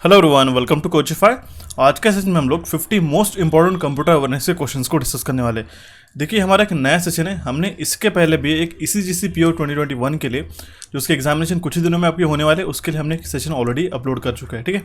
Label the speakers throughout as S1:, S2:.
S1: Hello everyone, welcome to Coachify. आज के session में हम लोग 50 मोस्ट इंपॉर्टेंट कंप्यूटर अवेयरनेस के क्वेश्चंस को डिस्कस करने वाले। देखिए, हमारा एक नया सेशन है। हमने इसके पहले भी एक ECGC PO 2021 के लिए, जो उसके एग्जामिनेशन कुछ ही दिनों में आपके होने वाले, उसके लिए हमने एक सेशन ऑलरेडी अपलोड कर चुका है। ठीक है,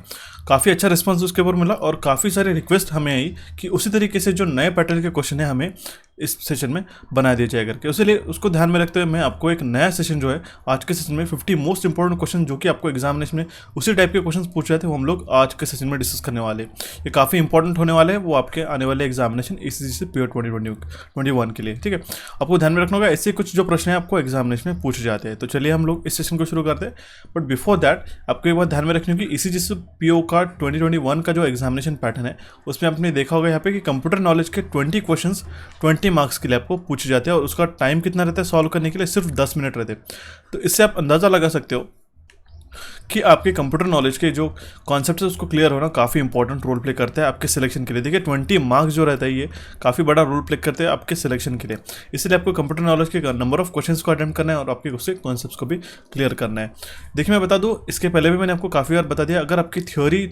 S1: काफ़ी अच्छा रिस्पॉन्स उसके ऊपर मिला और काफ़ी सारे रिक्वेस्ट हमें आई कि उसी तरीके से जो नए पैटर्न के क्वेश्चन है हमें इस सेशन में बना दिया जाए करके। उसके लिए उसको ध्यान में रखते हुए मैं आपको एक नया सेशन जो है आज के सेशन में 50 मोस्ट इंपॉर्टेंट क्वेश्चन जो कि आपको एग्जामिनेशन में उसी टाइप के क्वेश्चन पूछ रहे थे, वो हम लोग आज के सेशन में डिस्कस करने वाले। ये काफ़ी इंपॉर्टेंट होने वाले हैं, वो आपके आने वाले एग्जामिनेशन ECGC PO 2021 के लिए। ठीक है, आपको ध्यान में रखना होगा, ऐसे कुछ जो प्रश्न है आपको एग्जामिनेशन में पूछे जाते हैं। तो चलिए हम लोग इस सेशन को शुरू करते हैं। बट बिफोर दैट आपको एक बात ध्यान में रखनी होगी, ECGC PO का 2021 का जो एग्जामिनेशन पैटर्न है उसमें आपने देखा होगा यहाँ पे कि कंप्यूटर नॉलेज के 20 क्वेश्चन 20 मार्क्स के लिए आपको पूछे जाते हैं और उसका टाइम कितना रहता है सॉल्व करने के लिए, सिर्फ 10 मिनट रहते हैं। तो इससे आप अंदाज़ा लगा सकते हो कि आपके कंप्यूटर नॉलेज के जो कॉन्सेप्ट है उसको क्लियर होना काफ़ी इंपॉर्टेंट रोल प्ले करता है आपके सिलेक्शन के लिए। देखिए, 20 मार्क्स जो रहता है ये काफ़ी बड़ा रोल प्ले करते हैं आपके सिलेक्शन के लिए। इसलिए आपको कंप्यूटर नॉलेज के नंबर ऑफ क्वेश्चंस को अटेम्प्ट करना है और आपके उसके कॉन्सेप्ट्स को भी क्लियर करना है। देखिए, मैं बता दूं, इसके पहले भी मैंने आपको काफ़ी बार बता दिया, अगर आपकी थ्योरी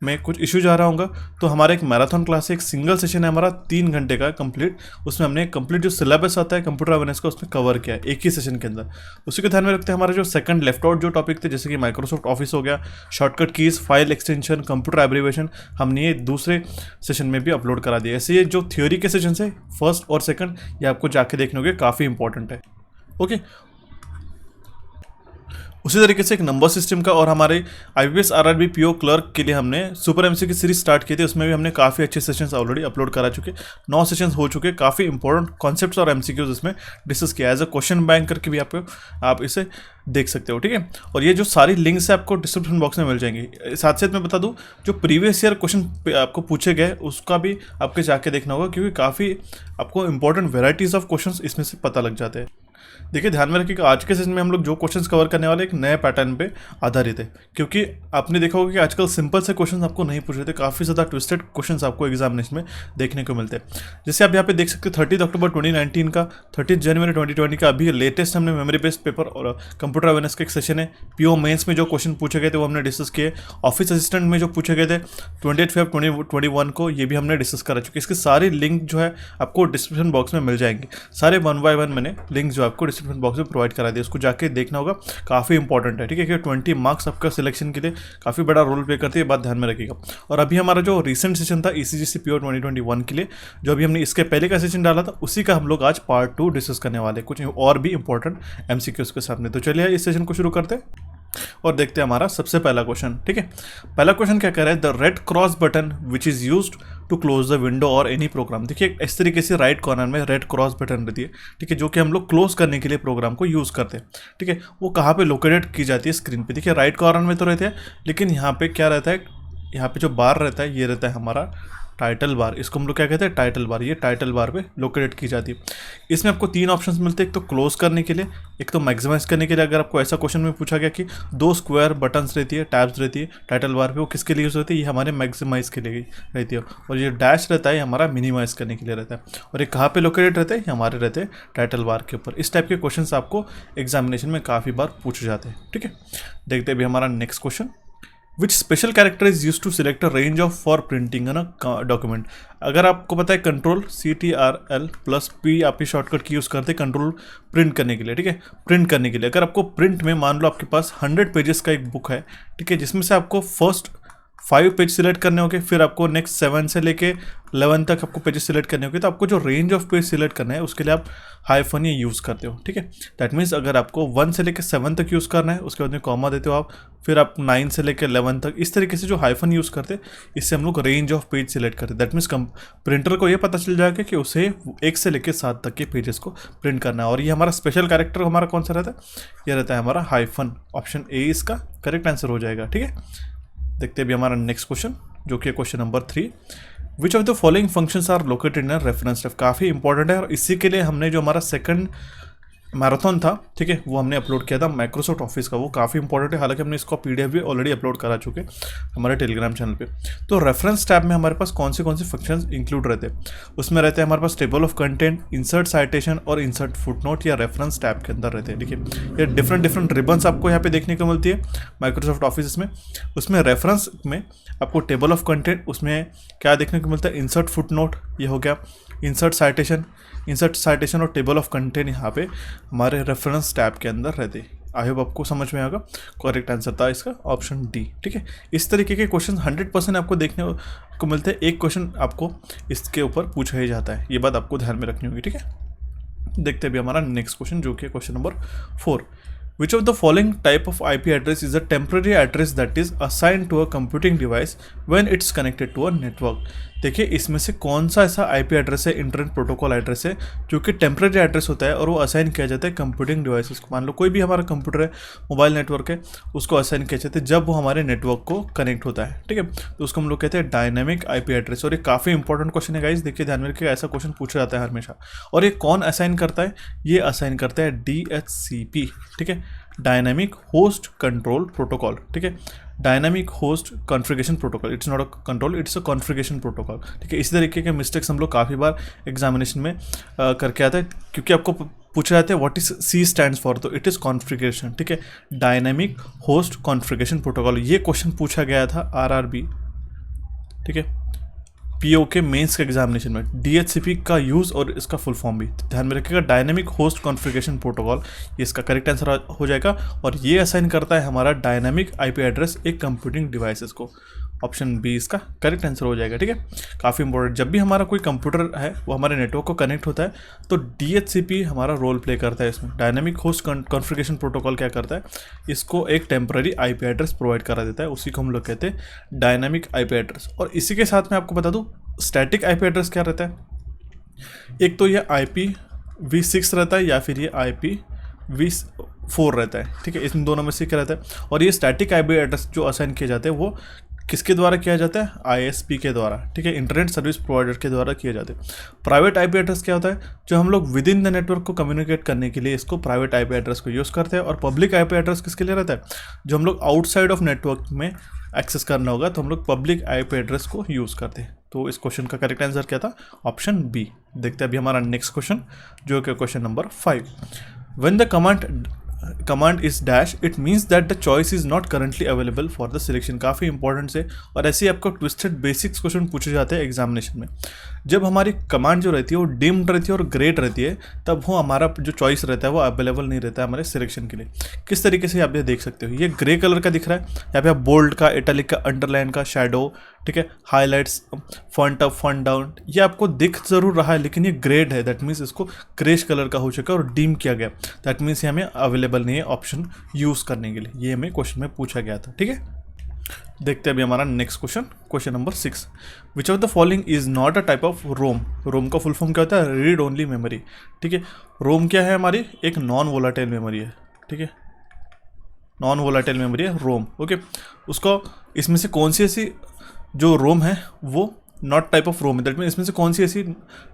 S1: में कुछ इश्यूज आ रहा होगा तो हमारा एक मैराथन क्लास है, एक सिंगल सेशन है हमारा 3 घंटे का कंप्लीट। उसमें हमने कंप्लीट जो सिलेबस आता है कंप्यूटर अवेयरनेस का उसमें कवर किया है एक ही सेशन के अंदर। उसी को ध्यान में रखते हैं हमारे जो सेकंड लेफ्ट आउट जो टॉपिक थे, जैसे कि माइक्रोसॉफ्ट ऑफिस हो गया, shortcut keys, file extension, computer abbreviation, हमने ये दूसरे सेशन में भी अपलोड करा दिया। ऐसे ये जो थ्योरी के सेशन है फर्स्ट और सेकंड, ये आपको जाके देखने होंगे, काफ़ी इंपॉर्टेंट है। ओके, उसी तरीके से एक नंबर सिस्टम का और हमारे IPS RRB PO क्लर्क के लिए हमने सुपर MC की सीरीज स्टार्ट की थी। उसमें भी हमने काफ़ी अच्छे सेशंस ऑलरेडी अपलोड करा चुके, 9 सेशंस हो चुके। काफ़ी इंपॉर्टेंट कॉन्सेप्ट्स और MCQs इसमें डिस्कस किया एज अ क्वेश्चन बैंक करके भी आप इसे देख सकते हो। ठीक है, और ये जो सारी लिंक्स है आपको डिस्क्रिप्शन बॉक्स में मिल जाएंगी। साथ साथ मैं बता दूं, जो प्रीवियस ईयर क्वेश्चन आपको पूछे गए उसका भी आपके जाके देखना होगा, क्योंकि काफ़ी आपको इंपॉर्टेंट वेराइटीज़ ऑफ क्वेश्चन इसमें से पता लग जाते हैं। देखिए, ध्यान में रखिएगा, आज के सेशन में हम लोग जो क्वेश्चंस कवर करने वाले एक नए पैटर्न पे आधारित है, क्योंकि आपने देखा होगा कि आजकल सिंपल से क्वेश्चंस आपको नहीं पूछ रहे थे, काफ़ी ज़्यादा ट्विस्टेड क्वेश्चंस आपको एग्जामिनेशन में देखने को मिलते हैं। जैसे आप यहाँ पे देख सकते हैं 30 अक्टूबर 2019 का, 30 जनवरी 2020 का अभी लेटेस्ट हमने मेमोरी बेस्ड पेपर और कंप्यूटर अवेयरनेस का एक सेशन है। PO मेंस में जो क्वेश्चन पूछे गए थे वो हमने डिस्कस किए। ऑफिस असिस्टेंट में जो पूछे गए थे 28 February 2021 को, ये भी हमने डिस्कस करा चुके। इसके सारे लिंक जो है आपको डिस्क्रिप्शन बॉक्स में मिल जाएंगे। सारे 1 by 1 मैंने लिंक जो आपको डिस्क्रिप्शन बॉक्स में प्रोवाइड करा दिया, उसको जाके देखना होगा, काफ़ी इंपॉर्टेंट है। ठीक है, कि 20 मार्क्स आपका सिलेक्शन के लिए काफ़ी बड़ा रोल प्ले करती है, बात ध्यान में रखिएगा। और अभी हमारा जो रिसेंट सेशन था ECGC PO 2021 के लिए, जो अभी हमने इसके पहले का सेशन डाला था, उसी का हम लोग आज पार्ट 2 डिस्कस करने वाले, कुछ और भी इंपॉर्टेंट MCQs के सामने। तो चलिए इस सेशन को शुरू करते हैं और देखते हैं हमारा सबसे पहला क्वेश्चन। ठीक है, पहला क्वेश्चन क्या कह रहा है, the red cross button which is used to close the window और एनी प्रोग्राम। देखिए, इस तरीके से राइट कॉर्नर में रेड क्रॉस बटन रहती है, ठीक है, जो कि हम लोग क्लोज करने के लिए प्रोग्राम को यूज़ करते हैं। ठीक है, वो कहाँ पे लोकेटेड की जाती है स्क्रीन पे। देखिए, राइट कॉर्नर में तो रहते हैं, लेकिन यहाँ पे क्या रहता है, यहाँ पे जो बार रहता है ये रहता है हमारा टाइटल बार। इसको हम लोग क्या कहते हैं, टाइटल बार। ये टाइटल बार पे लोकेट की जाती है। इसमें आपको 3 ऑप्शंस मिलते हैं, एक तो क्लोज करने के लिए, एक तो मैक्सिमाइज करने के लिए। अगर आपको ऐसा क्वेश्चन में पूछा गया कि 2 स्क्वायर बटन्स रहती है, टैब्स रहती है टाइटल बार पे, वो किसके लिए यूज़ होती है, ये हमारे मैक्सिमाइज के लिए रहती है। और ये डैश रहता है हमारा मिनिमाइज करने के लिए रहता है। और ये कहाँ पे लोकेटेड रहते हैं, हमारे रहते हैं टाइटल बार के ऊपर। इस टाइप के क्वेश्चन आपको एग्जामिनेशन में काफ़ी बार पूछे जाते हैं। ठीक है, देखते हैं अभी हमारा next question. Which special character is use to select a range of for printing है ना डॉक्यूमेंट। अगर आपको पता है Ctrl+P आप शॉर्टकट की यूज़ करते हैं कंट्रोल प्रिंट करने के लिए। ठीक है, प्रिंट करने के लिए अगर आपको प्रिंट में, मान लो आपके पास 100 पेजेस का एक बुक है, ठीक है, जिसमें से आपको फर्स्ट 5 पेज सिलेक्ट करने होंगे, फिर आपको नेक्स्ट 7 से लेके 11 तक आपको पेजेस सिलेक्ट करने होंगे, तो आपको जो रेंज ऑफ पेज सिलेक्ट करना है उसके लिए आप हाइफन ये यूज़ करते हो। ठीक है, दैट मीन्स अगर आपको 1 से लेकर 7 तक यूज़ करना है, उसके बाद में कॉमा देते हो आप, फिर आप 9 से लेकर 11 तक, इस तरीके से जो हाइफन यूज़ करते हैं, इससे हम लोग रेंज ऑफ पेज सिलेक्ट करते हैं। दैट मीन्स प्रिंटर को ये पता चल जाएगा कि उसे 1 से लेकर 7 तक के पेजेस को प्रिंट करना है। और ये हमारा स्पेशल कैरेक्टर हमारा कौन सा रहता है, ये रहता है हमारा हाइफन। ऑप्शन ए इसका करेक्ट आंसर हो जाएगा। ठीक है, देखते हैं अभी हमारा नेक्स्ट क्वेश्चन, जो कि question number 3। Which of the following functions are located in reference ref. काफ़ी इंपॉर्टेंट है और इसी के लिए हमने जो हमारा सेकंड मैराथन था, ठीक है, वो हमने अपलोड किया था माइक्रोसॉफ्ट ऑफिस का, वो काफ़ी इंपॉर्टेंट है। हालांकि हमने इसका पीडीएफ भी ऑलरेडी अपलोड करा चुके हमारे टेलीग्राम चैनल पे। तो रेफरेंस टैब में हमारे पास कौन से फंक्शंस इंक्लूड रहते हैं, उसमें रहते हैं हमारे पास table of content, insert citation और इंसर्ट फुटनोट या रेफरेंस टैब के अंदर रहते हैं। देखिए ये डिफरेंट रिबन्स आपको यहाँ पे देखने को मिलती है माइक्रोसॉफ्ट ऑफिस में। उसमें रेफरेंस में आपको टेबल ऑफ कंटेंट, उसमें क्या देखने को मिलता है, इंसर्ट फुटनोट ये हो गया, इंसर्ट साइटेशन और टेबल ऑफ कंटेंट यहाँ पे हमारे रेफरेंस टैब के अंदर रहते हैं। आई होप आपको समझ में आएगा। करेक्ट आंसर था इसका ऑप्शन डी, ठीक है। इस तरीके के क्वेश्चन 100% आपको देखने को मिलते हैं। एक क्वेश्चन आपको इसके ऊपर पूछा ही जाता है, ये बात आपको ध्यान में रखनी होगी, ठीक है। देखते हैं अभी हमारा नेक्स्ट क्वेश्चन जो कि question number 4। Which of the following type of IP address is a temporary address that is assigned to a computing device when it's connected to a network? देखिए इसमें से कौन सा ऐसा IP एड्रेस है, internet protocol address है, जो कि टेम्परेरी एड्रेस होता है और वो असाइन किया जाता है कंप्यूटिंग डिवाइसेस को। मान लो कोई भी हमारा कंप्यूटर है, मोबाइल नेटवर्क है, उसको असाइन किया जाता है जब वो हमारे नेटवर्क को कनेक्ट होता है, ठीक है। तो उसको हम लोग कहते हैं डायनेमिक IP एड्रेस। और ये काफ़ी इंपॉर्टेंट क्वेश्चन है गाइस, देखिए ध्यान में रखिए, ऐसा क्वेश्चन पूछा जाता है हमेशा। और ये कौन असाइन करता है, ये असाइन करता है DHCP, ठीक है, डायनामिक होस्ट कंट्रोल प्रोटोकॉल, ठीक है, dynamic host configuration protocol. It's not a control, it's a configuration protocol, ठीक है। इसी तरीके के मिस्टेक्स हम लोग काफ़ी बार एग्जामिनेशन में करके आते हैं, क्योंकि आपको पूछा जाता है what is C stands for, तो इट इज़ कॉन्फ़िगरेशन, ठीक है, डायनामिक होस्ट कॉन्फ़िगरेशन प्रोटोकॉल। ये क्वेश्चन पूछा गया था RRB, ठीक है, PO के मेंस के एग्जामिनेशन में। DHCP का यूज़ और इसका फुल फॉर्म भी ध्यान में रखिएगा, डायनेमिक होस्ट कॉन्फ़िगरेशन प्रोटोकॉल, ये इसका करेक्ट आंसर हो जाएगा। और ये असाइन करता है हमारा डायनेमिक IP एड्रेस एक कंप्यूटिंग डिवाइसेस को। ऑप्शन बी इसका करेक्ट आंसर हो जाएगा, ठीक है। काफ़ी इंपॉर्टेंट, जब भी हमारा कोई कंप्यूटर है वो हमारे नेटवर्क को कनेक्ट होता है तो DHCP हमारा रोल प्ले करता है इसमें। डायनेमिक होस्ट कॉन्फ़िगरेशन प्रोटोकॉल क्या करता है, इसको एक टेम्पररी IP एड्रेस प्रोवाइड करा देता है, उसी को हम लोग कहते हैं डायनेमिक IP एड्रेस। और इसी के साथ में आपको बता दूँ स्टैटिक IP एड्रेस क्या रहता है। एक तो ये IPv6 रहता है या फिर ये IPv4 रहता है, ठीक है, इन दोनों में से क्या रहता है। और ये स्टैटिक IP एड्रेस जो असाइन किए जाते हैं वो किसके द्वारा किया जाता है, ISP के द्वारा, ठीक है, इंटरनेट सर्विस प्रोवाइडर के द्वारा किया जाता है। प्राइवेट IP एड्रेस क्या होता है, जो हम लोग विद इन द नेटवर्क को कम्युनिकेट करने के लिए इसको प्राइवेट IP एड्रेस को यूज़ करते हैं। और पब्लिक IP एड्रेस किसके लिए रहता है, जो हम लोग आउटसाइड ऑफ नेटवर्क में एक्सेस करना होगा तो हम लोग पब्लिक IP एड्रेस को यूज़ करते हैं। तो इस क्वेश्चन का करेक्ट आंसर क्या था, ऑप्शन बी। देखते हैं अभी हमारा नेक्स्ट क्वेश्चन जो कि question number 5। When the command is dash it means that the choice is not currently available for the selection. काफ़ी इंपॉर्टेंट है और ऐसे ही आपको ट्विस्टेड बेसिक्स क्वेश्चन पूछे जाते हैं एग्जामिनेशन में। जब हमारी कमांड जो रहती है वो डिम्ड रहती है और ग्रेड रहती है, तब वो हमारा जो चॉइस रहता है वो अवेलेबल नहीं रहता है हमारे सिलेक्शन के लिए। किस तरीके से आप ये देख सकते हो, ये ग्रे कलर का दिख रहा है, यहाँ पे आप बोल्ड का, इटैलिक का, अंडरलाइन का, शैडो, ठीक है, highlights, font up, font down, ये आपको दिख जरूर रहा है लेकिन ये ग्रेड है, दैट मीन्स इसको ग्रेश कलर का हो चुका है और डीम किया गया, दैट मीन्स ये हमें अवेलेबल नहीं है ऑप्शन यूज़ करने के लिए। ये हमें क्वेश्चन में पूछा गया था, ठीक है। देखते हैं अभी हमारा next question, question number 6। Which of the following is not a type of ROM. ROM का फुल फॉर्म क्या होता है, रीड ओनली मेमोरी, ठीक है। रोम क्या है, हमारी एक नॉन वोलाटाइल मेमोरी है, ठीक है, नॉन वोलाटाइल मेमोरी है रोम, ओके। उसको इसमें से कौन सी ऐसी जो रोम है वो नॉट टाइप ऑफ रोम है, दैट मीन इसमें से कौन सी ऐसी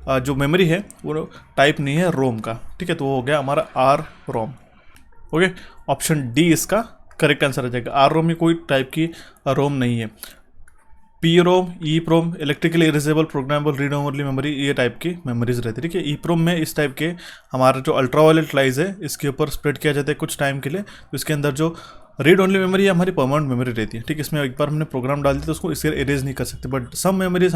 S1: जो मेमोरी है वो टाइप नहीं है रोम का, ठीक है। तो वो हो गया हमारा R ROM, okay. Option D इसका करेक्ट आंसर आ जाएगा। आर रोम में कोई टाइप की रोम नहीं है। P ROM, E PROM, electrically erasable programmable read only memory, ये टाइप की मेमोरीज रहती है, ठीक है। ई प्रोम में इस टाइप के हमारा जो अल्ट्रावायलेट लाइज है इसके ऊपर स्प्रेड किया जाता है कुछ टाइम के लिए, तो इसके अंदर जो रीड ओनली मेमोरी है हमारी परमानेंट मेमोरी रहती है, ठीक है। इसमें एक बार हमने प्रोग्राम डाल दिया तो उसको इसके इरेज नहीं कर सकते, बट सम मेमोरीज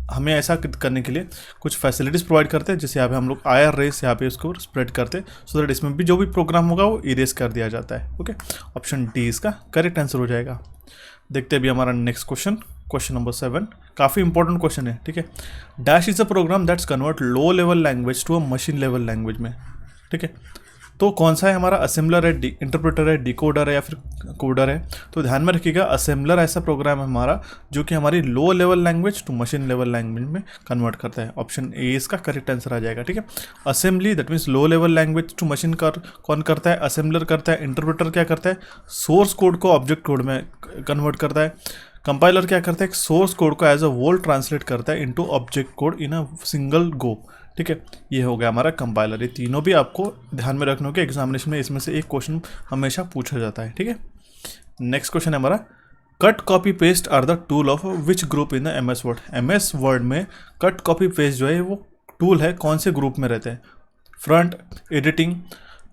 S1: हमें ऐसा करने के लिए कुछ फैसिलिटीज़ प्रोवाइड करते हैं, जैसे यहाँ पे हम लोग IR रेस यहाँ पे उसको स्प्रेड करते हैं, सो दैट इसमें भी जो भी प्रोग्राम होगा वो इरेज कर दिया जाता है, ओके। ऑप्शन डी इसका करेक्ट आंसर हो जाएगा। देखते हैं अभी हमारा नेक्स्ट क्वेश्चन, क्वेश्चन नंबर 7। काफ़ी इंपॉर्टेंट क्वेश्चन है, ठीक है। Dash is a program that's convert low level language to a machine level language में, ठीक है। तो कौन सा है हमारा, असेंबलर है, इंटरप्रेटर है, डिकोडर है या फिर कोडर है। तो ध्यान में रखिएगा असेंबलर ऐसा प्रोग्राम है हमारा जो कि हमारी low level language to machine level language में कन्वर्ट करता है। ऑप्शन ए इसका करेक्ट आंसर आ जाएगा, ठीक है। Assembly that means low level language to machine कौन करता है, असेंबलर करता है। इंटरप्रेटर क्या करता है, सोर्स कोड को ऑब्जेक्ट कोड में कन्वर्ट करता है। कंपाइलर क्या करता है, सोर्स कोड को एज अ वोल ट्रांसलेट करता है into object code in a single go, ठीक है, ये हो गया हमारा कंपाइलर। ये तीनों भी आपको ध्यान में रखने के एग्जामिनेशन में इसमें से एक क्वेश्चन हमेशा पूछा जाता है। ठीक है, नेक्स्ट क्वेश्चन है हमारा, cut copy paste are the tool of which group in the MS word. MS word में कट कॉपी पेस्ट जो है वो टूल है कौन से ग्रुप में रहते हैं? फ्रंट, एडिटिंग,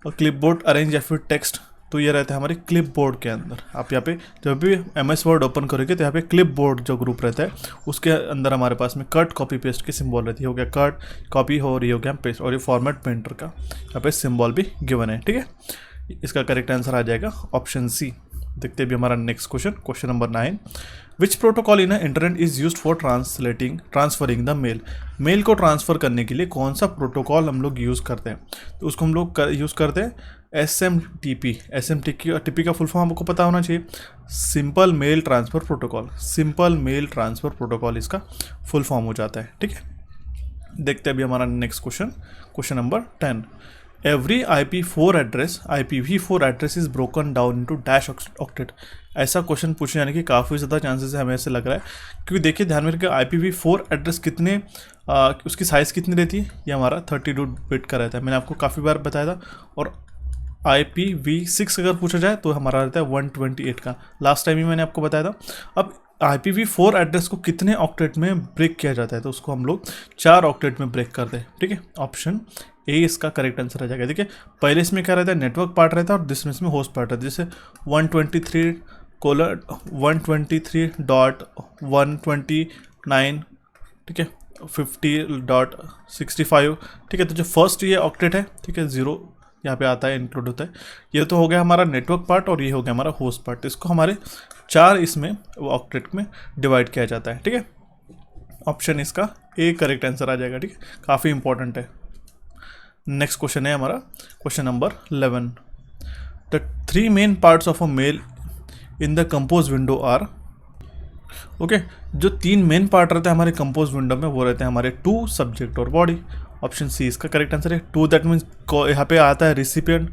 S1: क्लिपबोर्ड, अरेंज या फिर टेक्स्ट। तो ये रहता है हमारे क्लिपबोर्ड के अंदर। आप यहाँ पे जब भी MS वर्ड ओपन करोगे तो यहाँ पे क्लिपबोर्ड जो ग्रुप रहता है उसके अंदर हमारे पास में कट कॉपी पेस्ट की सिंबल रहती है। हो गया कट कॉपी, हो रही हो गया पेस्ट, और ये फॉर्मेट प्रिंटर का यहाँ पे सिंबल भी गिवन है। ठीक है, इसका करेक्ट आंसर आ जाएगा ऑप्शन सी। देखते हैं भी हमारा next question, question number 9, which protocol in internet is used for transferring the mail. Mail को ट्रांसफ़र करने के लिए कौन सा प्रोटोकॉल हम लोग यूज़ करते हैं? तो उसको हम लोग यूज़ करते हैं SMTP। SMTP का फुल फॉर्म आपको पता होना चाहिए, simple mail transfer protocol. Simple mail transfer protocol इसका फुल फॉर्म हो जाता है। ठीक है, देखते हैं अभी हमारा next question, question number 10, every IPv4 address is broken down into dash octet. ऐसा क्वेश्चन पूछे जाने की काफ़ी ज़्यादा चांसेस है, हमें ऐसे लग रहा है, क्योंकि देखिए ध्यान में रखिए IPv4 एड्रेस कितने उसकी साइज़ कितनी रहती है? ये हमारा 32 बिट का रहता है, मैंने आपको काफ़ी बार बताया था। और IPv6 अगर पूछा जाए तो हमारा रहता है 128 का, लास्ट टाइम ही मैंने आपको बताया था। अब IPv4 एड्रेस को कितने ऑक्टेट में ब्रेक किया जाता है? तो उसको हम लोग 4 ऑक्टेट में ब्रेक करते हैं। ठीक है, ऑप्शन ए इसका करेक्ट आंसर आ जाएगा। देखिए पहले इसमें क्या रहता है, नेटवर्क पार्ट रहता है, और दूसरे इसमें होस्ट पार्ट रहता है। जैसे 123.129, ठीक है, 50.65, ठीक है। तो जो फर्स्ट ये ऑक्टेट है, ठीक है, 0 यहाँ पे आता है, इंक्लूड होता है। ये तो हो गया हमारा नेटवर्क पार्ट, और ये हो गया हमारा होस्ट पार्ट। इसको हमारे 4 इसमें ऑक्टेट में डिवाइड किया जाता है। ठीक है, ऑप्शन इसका ए करेक्ट आंसर आ जाएगा। ठीक है, काफ़ी इंपॉर्टेंट है। नेक्स्ट क्वेश्चन है हमारा question number 11, the 3 main parts of a mail in the compose window are. Okay, जो 3 मेन पार्ट रहते हैं हमारे कंपोज विंडो में वो रहते हैं हमारे टू, सब्जेक्ट और बॉडी। ऑप्शन सी इसका करेक्ट आंसर है। टू दैट मीन्स यहाँ पे आता है रिसिपिएंट,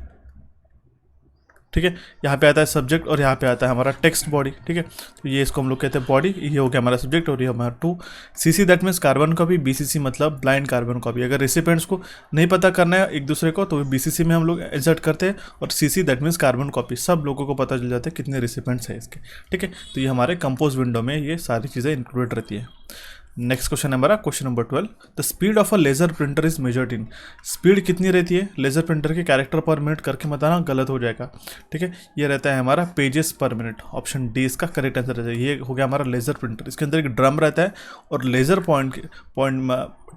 S1: ठीक है, यहाँ पे आता है सब्जेक्ट, और यहाँ पे आता है हमारा टेक्स्ट बॉडी। ठीक है, तो ये इसको हम लोग कहते हैं बॉडी, ये हो गया हमारा सब्जेक्ट, और ये हमारा to. CC that means carbon copy, BCC मतलब ब्लाइंड कार्बन कॉपी। अगर रिसिपिएंट्स को नहीं पता करना है एक दूसरे को तो BCC में हम लोग इंसर्ट करते हैं, और CC that means carbon copy. सब लोगों को पता चल जाता है कितने रिसिपिएंट्स है इसके। ठीक है, तो ये हमारे कंपोज विंडो में ये सारी चीज़ें इंक्लूडेड रहती है। नेक्स्ट क्वेश्चन है हमारा question number 12, the speed of a laser printer is measured in. Speed कितनी रहती है लेजर प्रिंटर के? कैरेक्टर पर मिनट करके बताना, गलत हो जाएगा। ठीक है, ये रहता है हमारा पेजेस पर मिनट। ऑप्शन डी इसका करेक्ट आंसर रहता है। ये हो गया हमारा लेजर प्रिंटर। इसके अंदर एक ड्रम रहता है, और लेजर पॉइंट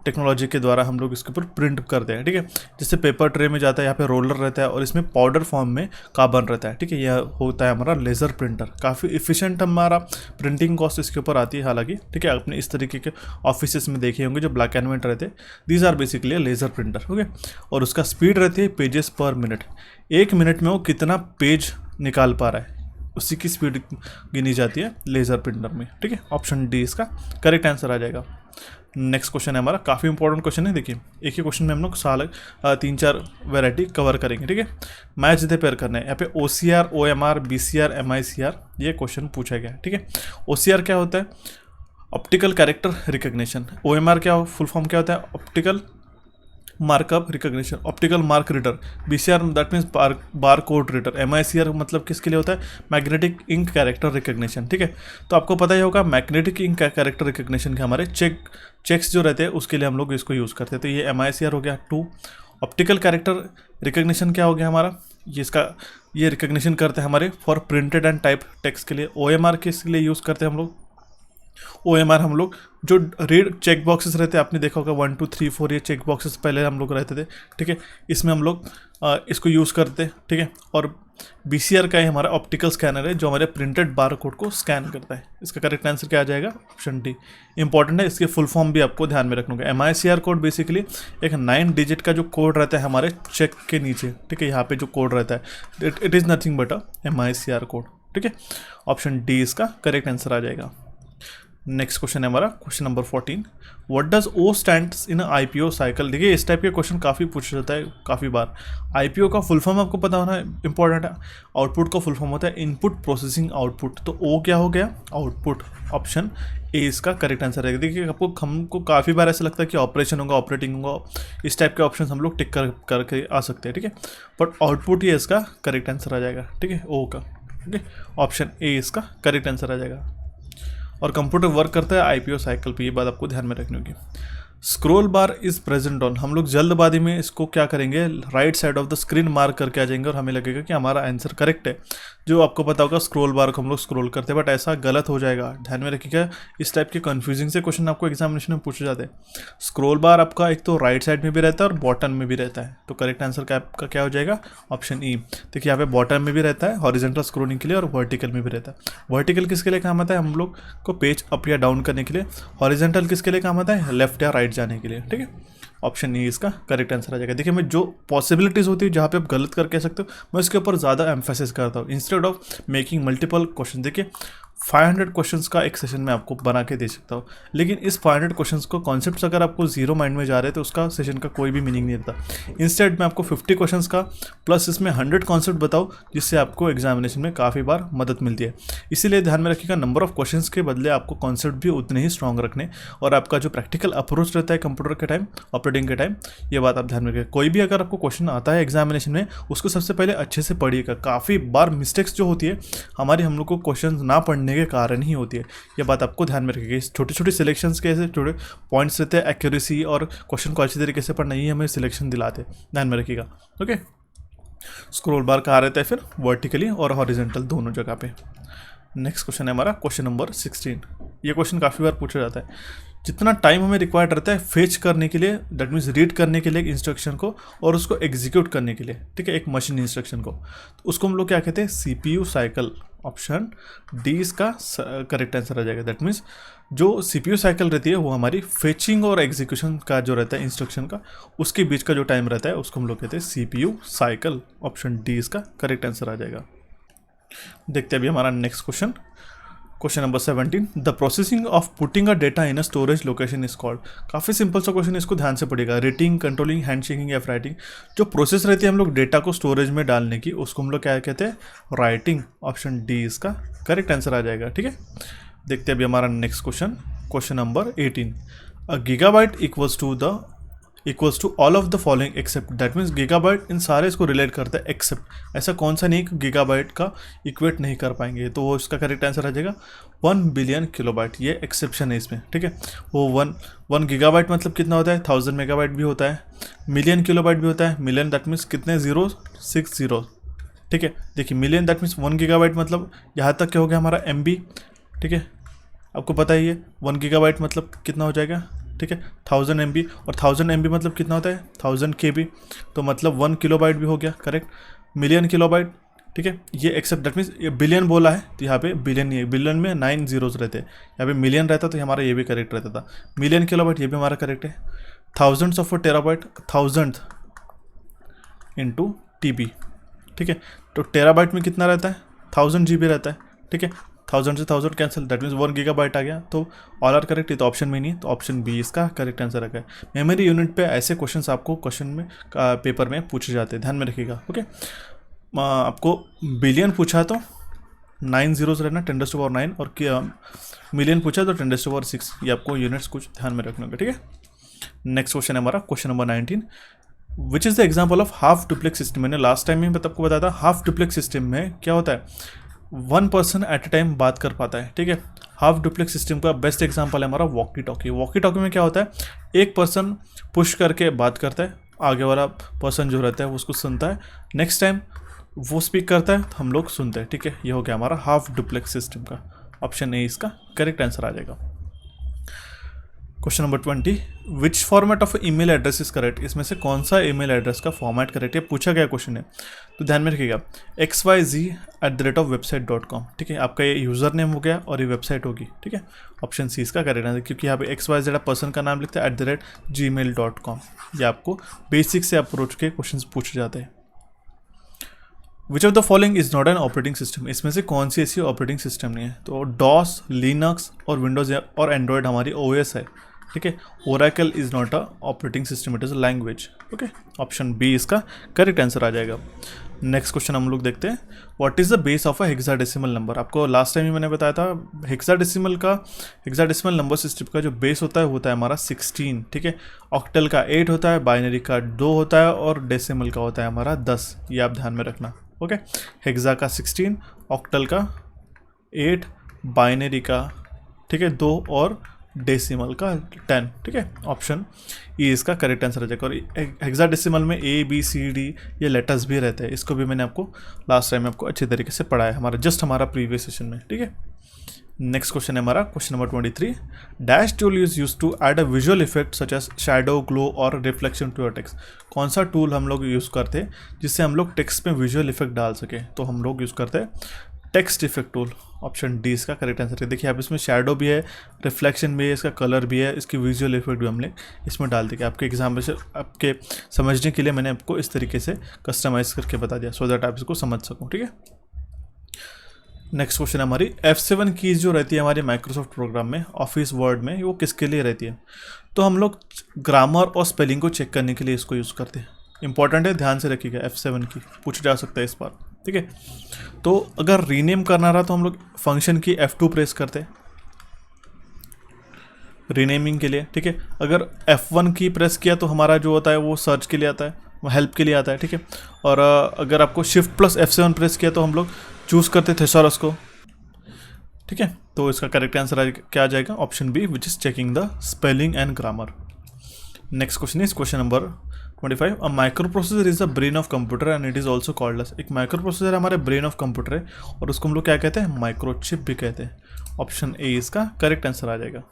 S1: टेक्नोलॉजी के द्वारा हम लोग इसके ऊपर प्रिंट करते हैं। ठीक है, जैसे पेपर ट्रे में जाता है, यहाँ पे रोलर रहता है, और इसमें पाउडर फॉर्म में कार्बन रहता है। ठीक है, यह होता है हमारा लेज़र प्रिंटर। काफ़ी इफिशिएंट हमारा प्रिंटिंग कॉस्ट इसके ऊपर आती है हालांकि। ठीक है, आपने इस तरीके के ऑफिसेस में देखे होंगे जो ब्लैक एंड व्हाइट रहते हैं, these are basically laser printer. Okay, और उसका स्पीड रहती है पेजेस पर मिनट। 1 मिनट में वो कितना पेज निकाल पा रहा है उसी की स्पीड गिनी जाती है लेज़र प्रिंटर में। ठीक है, ऑप्शन डी इसका करेक्ट आंसर आ जाएगा। नेक्स्ट क्वेश्चन है हमारा, काफ़ी इंपॉर्टेंट क्वेश्चन है। देखिए एक ही क्वेश्चन में हम लोग 3-4 वैरायटी कवर करेंगे। ठीक है, मैच दे पेयर करना है। यहाँ पे OCR, OMR, BCR, MICR ये क्वेश्चन पूछा गया है। ठीक है, OCR क्या होता है? Optical character recognition. OMR क्या फुल फॉर्म क्या होता है? Optical markup recognition, optical mark reader. BCR that means bar code reader. MICR मतलब किसके लिए होता है? Magnetic ink character recognition. ठीक है, तो आपको पता ही होगा मैग्नेटिक इंक कैरेक्टर रिकग्निशन के हमारे चेक्स जो रहते हैं उसके लिए हम लोग इसको यूज़ करते हैं। तो ये MICR हो गया 2। ऑप्टिकल कैरेक्टर रिकग्निशन क्या हो गया हमारा? ये रिकग्निशन करते हैं हमारे for printed and type text के लिए। OMR किसके लिए यूज़ करते हैं हम लोग? OMR हम लोग जो रेड चेक बॉक्सेस रहते हैं, आपने देखा होगा 1 2 3 4 ये चेक बॉक्सेस पहले हम लोग रहते थे। ठीक है, इसमें हम लोग इसको यूज़ करते हैं। ठीक है, और BCR का ही हमारा ऑप्टिकल स्कैनर है जो हमारे प्रिंटेड बार कोड को स्कैन करता है। इसका करेक्ट आंसर क्या आ जाएगा? Option D. इंपॉर्टेंट है, इसके फुल फॉर्म भी आपको ध्यान में रखना होगा। MICR कोड बेसिकली एक 9 डिजिट का जो कोड रहता है हमारे चेक के नीचे। ठीक है, यहाँ पे जो कोड रहता है it is nothing but a MICR code. ठीक है, ऑप्शन डी इसका करेक्ट आंसर आ जाएगा। नेक्स्ट क्वेश्चन है हमारा question number 14, what does O stands in IPO cycle. देखिए इस टाइप के क्वेश्चन काफ़ी पूछा जाता है काफ़ी बार। IPO का फुल फॉर्म आपको पता होना इंपॉर्टेंट है। आउटपुट का फुल फॉर्म होता है इनपुट प्रोसेसिंग आउटपुट। तो O क्या हो गया? आउटपुट। ऑप्शन ए इसका करेक्ट आंसर रहेगा। देखिए आपको हमको काफ़ी बार ऐसा लगता है कि ऑपरेशन होगा, ऑपरेटिंग होगा, इस टाइप के ऑप्शन हम लोग टिक करके आ सकते हैं, ठीक है, बट आउटपुट ही इसका करेक्ट आंसर आ जाएगा, ठीक है, ओ का, ठीक है, ऑप्शन ए इसका करेक्ट आंसर आ जाएगा। और कंप्यूटर वर्क करता है आईपीओ साइकिल पे, ये बात आपको ध्यान में रखनी होगी। Scroll bar is present on, हम लोग जल्दबाजी में इसको क्या करेंगे, right side of the screen mark करके आ जाएंगे और हमें लगेगा कि हमारा आंसर करेक्ट है। जो आपको पता होगा स्क्रॉल बार को हम लोग स्क्रॉल करते हैं, बट ऐसा गलत हो जाएगा, ध्यान में रखिएगा। इस टाइप के कंफ्यूजिंग से क्वेश्चन आपको एग्जामिनेशन में पूछे जाते हैं। स्क्रॉल बार आपका एक तो राइट साइड में भी रहता है और बॉटम में भी रहता है, तो करेक्ट आंसर का आपका क्या हो जाएगा, ऑप्शन ई। देखिए यहाँ पे बॉटम में भी रहता है हॉरिजॉन्टल स्क्रॉलिंग के लिए, और वर्टिकल में भी रहता है। वर्टिकल किसके लिए काम आता है, हम लोग को पेज अप या डाउन करने के लिए। हॉरिजॉन्टल किसके लिए काम आता है, लेफ्ट या राइट जाने के लिए, ठीक है, ऑप्शन ई इसका करेक्ट आंसर आ जाएगा। देखिए मैं जो पॉसिबिलिटीज़ होती है जहाँ पे आप गलत कर कह सकते हो, मैं उसके ऊपर ज़्यादा एम्फेसिस करता हूँ instead of making multiple question. देखिए 500 क्वेश्चंस का एक सेशन में आपको बना के दे सकता हूँ, लेकिन इस 500 क्वेश्चंस को कॉन्सेप्ट्स अगर आपको जीरो माइंड में जा रहे हैं तो उसका सेशन का कोई भी मीनिंग नहीं रहता। इंस्टेड मैं आपको 50 क्वेश्चंस का प्लस इसमें 100 कॉन्सेप्ट बताऊँ, जिससे आपको एग्जामिनेशन में काफ़ी बार मदद मिलती है। इसीलिए ध्यान में रखिएगा, नंबर ऑफ क्वेश्चंस के बदले आपको कॉन्सेप्ट भी उतने ही स्ट्रॉन्ग रखने, और आपका जो प्रैक्टिकल अप्रोच रहता है कंप्यूटर के टाइम, ऑपरेटिंग के टाइम, ये बात आप ध्यान में रखिएगा। कोई भी अगर आपको क्वेश्चन आता है एग्जामिनेशन में, उसको सबसे पहले अच्छे से पढ़िएगा। काफ़ी बार मिस्टेक्स जो होती है हमारी, हम लोग को क्वेश्चन ना पढ़ने के कारण ही होती है, ये बात आपको ध्यान में रखिएगा। छोटी छोटी सिलेक्शंस के ऐसे छोटे पॉइंट्स रहते हैं, एक्यूरेसी और क्वेश्चन को अच्छी तरीके से पढ़ना, ये हमें सिलेक्शन दिलाते हैं, ध्यान में रखिएगा। ओके, स्क्रॉल बार कहाँ रहता है फिर, वर्टिकली और हॉरिजॉन्टल दोनों जगह पे। नेक्स्ट क्वेश्चन है हमारा क्वेश्चन नंबर 16। ये क्वेश्चन काफ़ी बार पूछा जाता है, जितना टाइम हमें रिक्वायर्ड रहता है फेच करने के लिए, दैट मीन्स रीड करने के लिए एक इंस्ट्रक्शन को और उसको एग्जीक्यूट करने के लिए, ठीक है, एक मशीन इंस्ट्रक्शन को, तो उसको हम लोग क्या कहते हैं, सीपीयू साइकिल। ऑप्शन डी इसका करेक्ट आंसर आ जाएगा। दैट मीन्स जो सीपीयू साइकिल रहती है वो हमारी फेचिंग और एग्जीक्यूशन का जो रहता है इंस्ट्रक्शन का, उसके बीच का जो टाइम रहता है उसको हम लोग कहते हैं सीपीयू साइकिल। ऑप्शन डी इसका करेक्ट आंसर आ जाएगा। देखते हैं अभी हमारा next question, question number 17। The processing of putting a data in a storage location is called. काफ़ी सिंपल सा क्वेश्चन, इसको ध्यान से पढ़िएगा। रीडिंग, कंट्रोलिंग, हैंडशेकिंग या राइटिंग, जो प्रोसेस रहती है हम लोग डेटा को स्टोरेज में डालने की, उसको हम लोग क्या कहते हैं, राइटिंग। ऑप्शन डी इसका करेक्ट आंसर आ जाएगा, ठीक है। देखते हैं अभी हमारा next question, question number 18। A gigabyte equals to all of the following except. That means gigabyte इन सारे इसको रिलेट करता है एक्सेप्ट, ऐसा कौन सा नहीं गीगाबाइट का इक्वेट नहीं कर पाएंगे, तो वो इसका करेक्ट आंसर आ जाएगा 1 बिलियन किलोबाइट। ये एक्सेप्शन है इसमें, ठीक है। वो वन गीगाबाइट मतलब कितना होता है, 1000 मेगाबाइट भी होता है, मिलियन किलोबाइट भी होता है। मिलियन दैट मीन्स कितने, 060, ठीक है। देखिए मिलियन दैट मीन्स 1 गीगाबाइट मतलब यहाँ तक क्या हो गया हमारा MB, ठीक है, आपको पता ही है। 1 गीगाबाइट मतलब कितना हो जाएगा, ठीक है, 1000 MB, और 1000 MB मतलब कितना होता है, 1000 KB, तो मतलब 1 किलोबाइट भी हो गया, करेक्ट। मिलियन किलोबाइट, ठीक है, ये एक्सेप्ट, दैट मीन्स ये बिलियन बोला है तो यहाँ पे बिलियन नहीं है, बिलियन में 9 zeros रहते हैं, यहाँ पे मिलियन रहता तो हमारा ये भी करेक्ट रहता था। मिलियन किलोबाइट ये भी हमारा करेक्ट है। Thousands of terabyte, 1000 into TB, ठीक है, तो टेराबाइट में कितना रहता है, 1000 GB रहता है, ठीक है। 1000 से 1000 कैंसिल, दैट मीन्स 1 गीगाबाइट आ गया, तो ऑल आर करेक्ट। ये तो ऑप्शन में नहीं है, तो ऑप्शन बी इसका करेक्ट आंसर आ गया। मेमोरी यूनिट पे ऐसे क्वेश्चंस आपको क्वेश्चन में पेपर में पूछे जाते हैं, ध्यान में रखिएगा। ओके, आपको बिलियन पूछा तो 9 zeros रहना, 10⁻⁹, और मिलियन पूछा तो 10⁻⁶, ये आपको यूनिट्स कुछ ध्यान में रखना होगा, ठीक है। नेक्स्ट क्वेश्चन है हमारा question number 19। Which is the example of half duplex system. मैंने लास्ट टाइम में आपको बताया था, हाफ डुप्लेक्स सिस्टम में क्या होता है, 1 पर्सन एट ए टाइम बात कर पाता है, ठीक है। हाफ डुप्लेक्स सिस्टम का बेस्ट एग्जांपल है हमारा वॉकी टॉकी। वॉकी टॉकी में क्या होता है, एक पर्सन पुश करके बात करता है, आगे वाला पर्सन जो रहता है वो उसको सुनता है, नेक्स्ट टाइम वो स्पीक करता है तो हम लोग सुनते हैं, ठीक है। ये हो गया हमारा हाफ डुप्लेक्स सिस्टम का। ऑप्शन ए इसका करेक्ट आंसर आ जाएगा। Question number 20। Which format of email address is correct. इसमें से कौन सा ईमेल एड्रेस का फॉर्मेट करेक्ट है, पूछा गया क्वेश्चन है, तो ध्यान में रखिएगा। xyz@website.com, ठीक है, आपका ये यूज़र नेम हो गया और ये वेबसाइट होगी, ठीक है। ऑप्शन सी इसका करेक्ट आंसर, क्योंकि यहाँ पे XYZ पर्सन का नाम लिखता है @gmail.com। ये आपको बेसिक से अप्रोच के क्वेश्चन पूछे जाते हैं। विच of the following is not an operating system. इसमें से कौन सी ऐसी ऑपरेटिंग सिस्टम नहीं है, तो DOS, लिनक्स और विंडोज़ और एंड्रॉयड हमारी OS है, ठीक है, Oracle is not a operating system, it is a language. Okay, option B इसका करेक्ट आंसर आ जाएगा। नेक्स्ट क्वेश्चन हम लोग देखते हैं, what is the base of a hexadecimal number. आपको लास्ट टाइम ही मैंने बताया था हेक्साडेसिमल नंबर सिस्टम का जो बेस होता है हमारा 16, ठीक है। ऑक्टल का 8 होता है, बाइनरी का 2 होता है और डेसिमल का होता है हमारा 10, ये आप ध्यान में रखना। ओके, हेक्सा का 16, ऑक्टल का 8, बाइनरी का, ठीक है, 2 और डेसिमल का 10, ठीक है। ऑप्शन ई इसका करेक्ट आंसर आ जाएगा। और हेक्साडेसिमल में ए बी सी डी ये लेटर्स भी रहते हैं, इसको भी मैंने आपको लास्ट टाइम आपको अच्छे तरीके से पढ़ाया हमारा प्रीवियस सेशन में, ठीक है। नेक्स्ट क्वेश्चन है हमारा question number 23, dash tool is use to add a visual effect such as shadow, glow और रिफ्लेक्शन टू योर टेक्स्ट। कौन सा टूल हम लोग यूज़ करते हैं जिससे हम लोग टेक्स्ट में विजुअल इफेक्ट डाल सके, तो हम लोग यूज़ करते हैं text effect tool. Option D इसका करेक्ट आंसर है। देखिए आप इसमें शैडो भी है, रिफ्लेक्शन भी है, इसका कलर भी है, इसकी विजुअल इफेक्ट भी हमने इसमें डाल दिया। आपके एग्जाम में से आपके समझने के लिए मैंने आपको इस तरीके से कस्टमाइज करके बता दिया, सो दैट आप इसको समझ सको, ठीक है। नेक्स्ट क्वेश्चन हमारी F7 कीज जो रहती है हमारे माइक्रोसॉफ्ट प्रोग्राम में, ऑफिस वर्ड में, वो किसके लिए रहती है। तो हम लोग ग्रामर और स्पेलिंग को चेक करने के लिए इसको यूज़ करते हैं। इंपॉर्टेंट है, ध्यान से रखिएगा, F7 की पूछा जा सकता है इस बार, ठीक है। तो अगर रीनेम करना रहा तो हम लोग फंक्शन की F2 प्रेस करते हैं रीनेमिंग के लिए, ठीक है। अगर F1 की प्रेस किया तो हमारा जो होता है वो सर्च के लिए आता है, वो हेल्प के लिए आता है, ठीक है। और अगर आपको शिफ्ट प्लस F7 प्रेस किया तो हम लोग चूज़ करते थेसॉरस को, ठीक है। तो इसका करेक्ट आंसर क्या आ जाएगा, option B, which is checking the spelling and grammar. Next question is question number 25, a micro processor is the brain of computer and it is also called as. एक micro processor हमारे brain of computer है और उसको हम लोग क्या कहते हैं, माइक्रोचिप भी कहते हैं। ऑप्शन ए इसका करेक्ट आंसर आ जाएगा।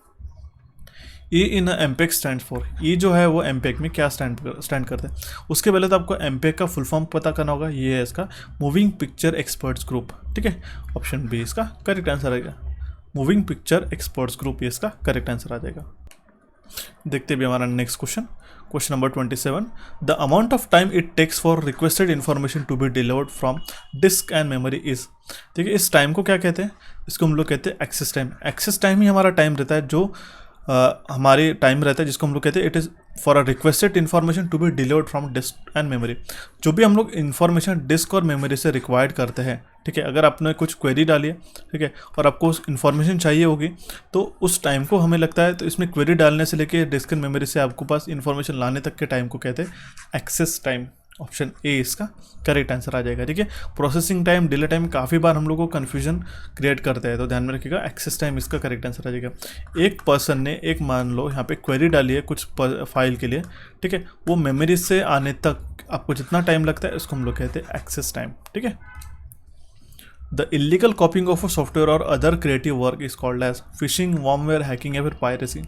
S1: ई इन एमपेक स्टैंड फॉर, ई जो है वो एमपेक में क्या स्टैंड करते हैं। उसके पहले तो आपको एमपेक का फुल फॉर्म पता करना होगा, ये है इसका मूविंग पिक्चर एक्सपर्ट्स ग्रुप, ठीक है। ऑप्शन बी इसका करेक्ट आंसर आएगा, मूविंग पिक्चर एक्सपर्ट्स ग्रुप, ये इसका करेक्ट आंसर आ जाएगा। देखते भी हमारा next question, question number 27, the amount of time it takes for requested information to be delivered from disk and memory is. ठीक है, इस टाइम को क्या कहते हैं, इसको हम लोग कहते हैं एक्सेस टाइम। एक्सेस टाइम ही हमारा टाइम रहता है जो हमारे टाइम रहता है जिसको हम लोग कहते हैं it is for a requested information to be delivered from disk and memory. जो भी हम लोग इन्फॉर्मेशन डिस्क और मेमोरी से रिक्वायर्ड करते हैं, ठीक है, अगर आपने कुछ क्वेरी डाली है, ठीक है, और आपको उस इन्फॉर्मेशन चाहिए होगी तो उस टाइम को हमें लगता है, तो इसमें क्वेरी डालने से लेके डिस्क एंड मेमोरी से आपको पास इन्फॉर्मेशन लाने तक के टाइम को कहते हैं एक्सेस टाइम। ऑप्शन ए इसका करेक्ट आंसर आ जाएगा। ठीक है, प्रोसेसिंग टाइम, डिले टाइम काफ़ी बार हम लोग को कन्फ्यूजन क्रिएट करते हैं, तो ध्यान में रखिएगा एक्सेस टाइम इसका करेक्ट आंसर आ जाएगा। एक पर्सन ने मान लो यहाँ पे क्वेरी डाली है कुछ फाइल के लिए, ठीक है, वो मेमोरी से आने तक आपको जितना टाइम लगता है उसको हम लोग कहते हैं एक्सेस टाइम। ठीक है, the illegal copying of a software और other creative work is called as phishing, wormware, hacking या फिर पायरेसी।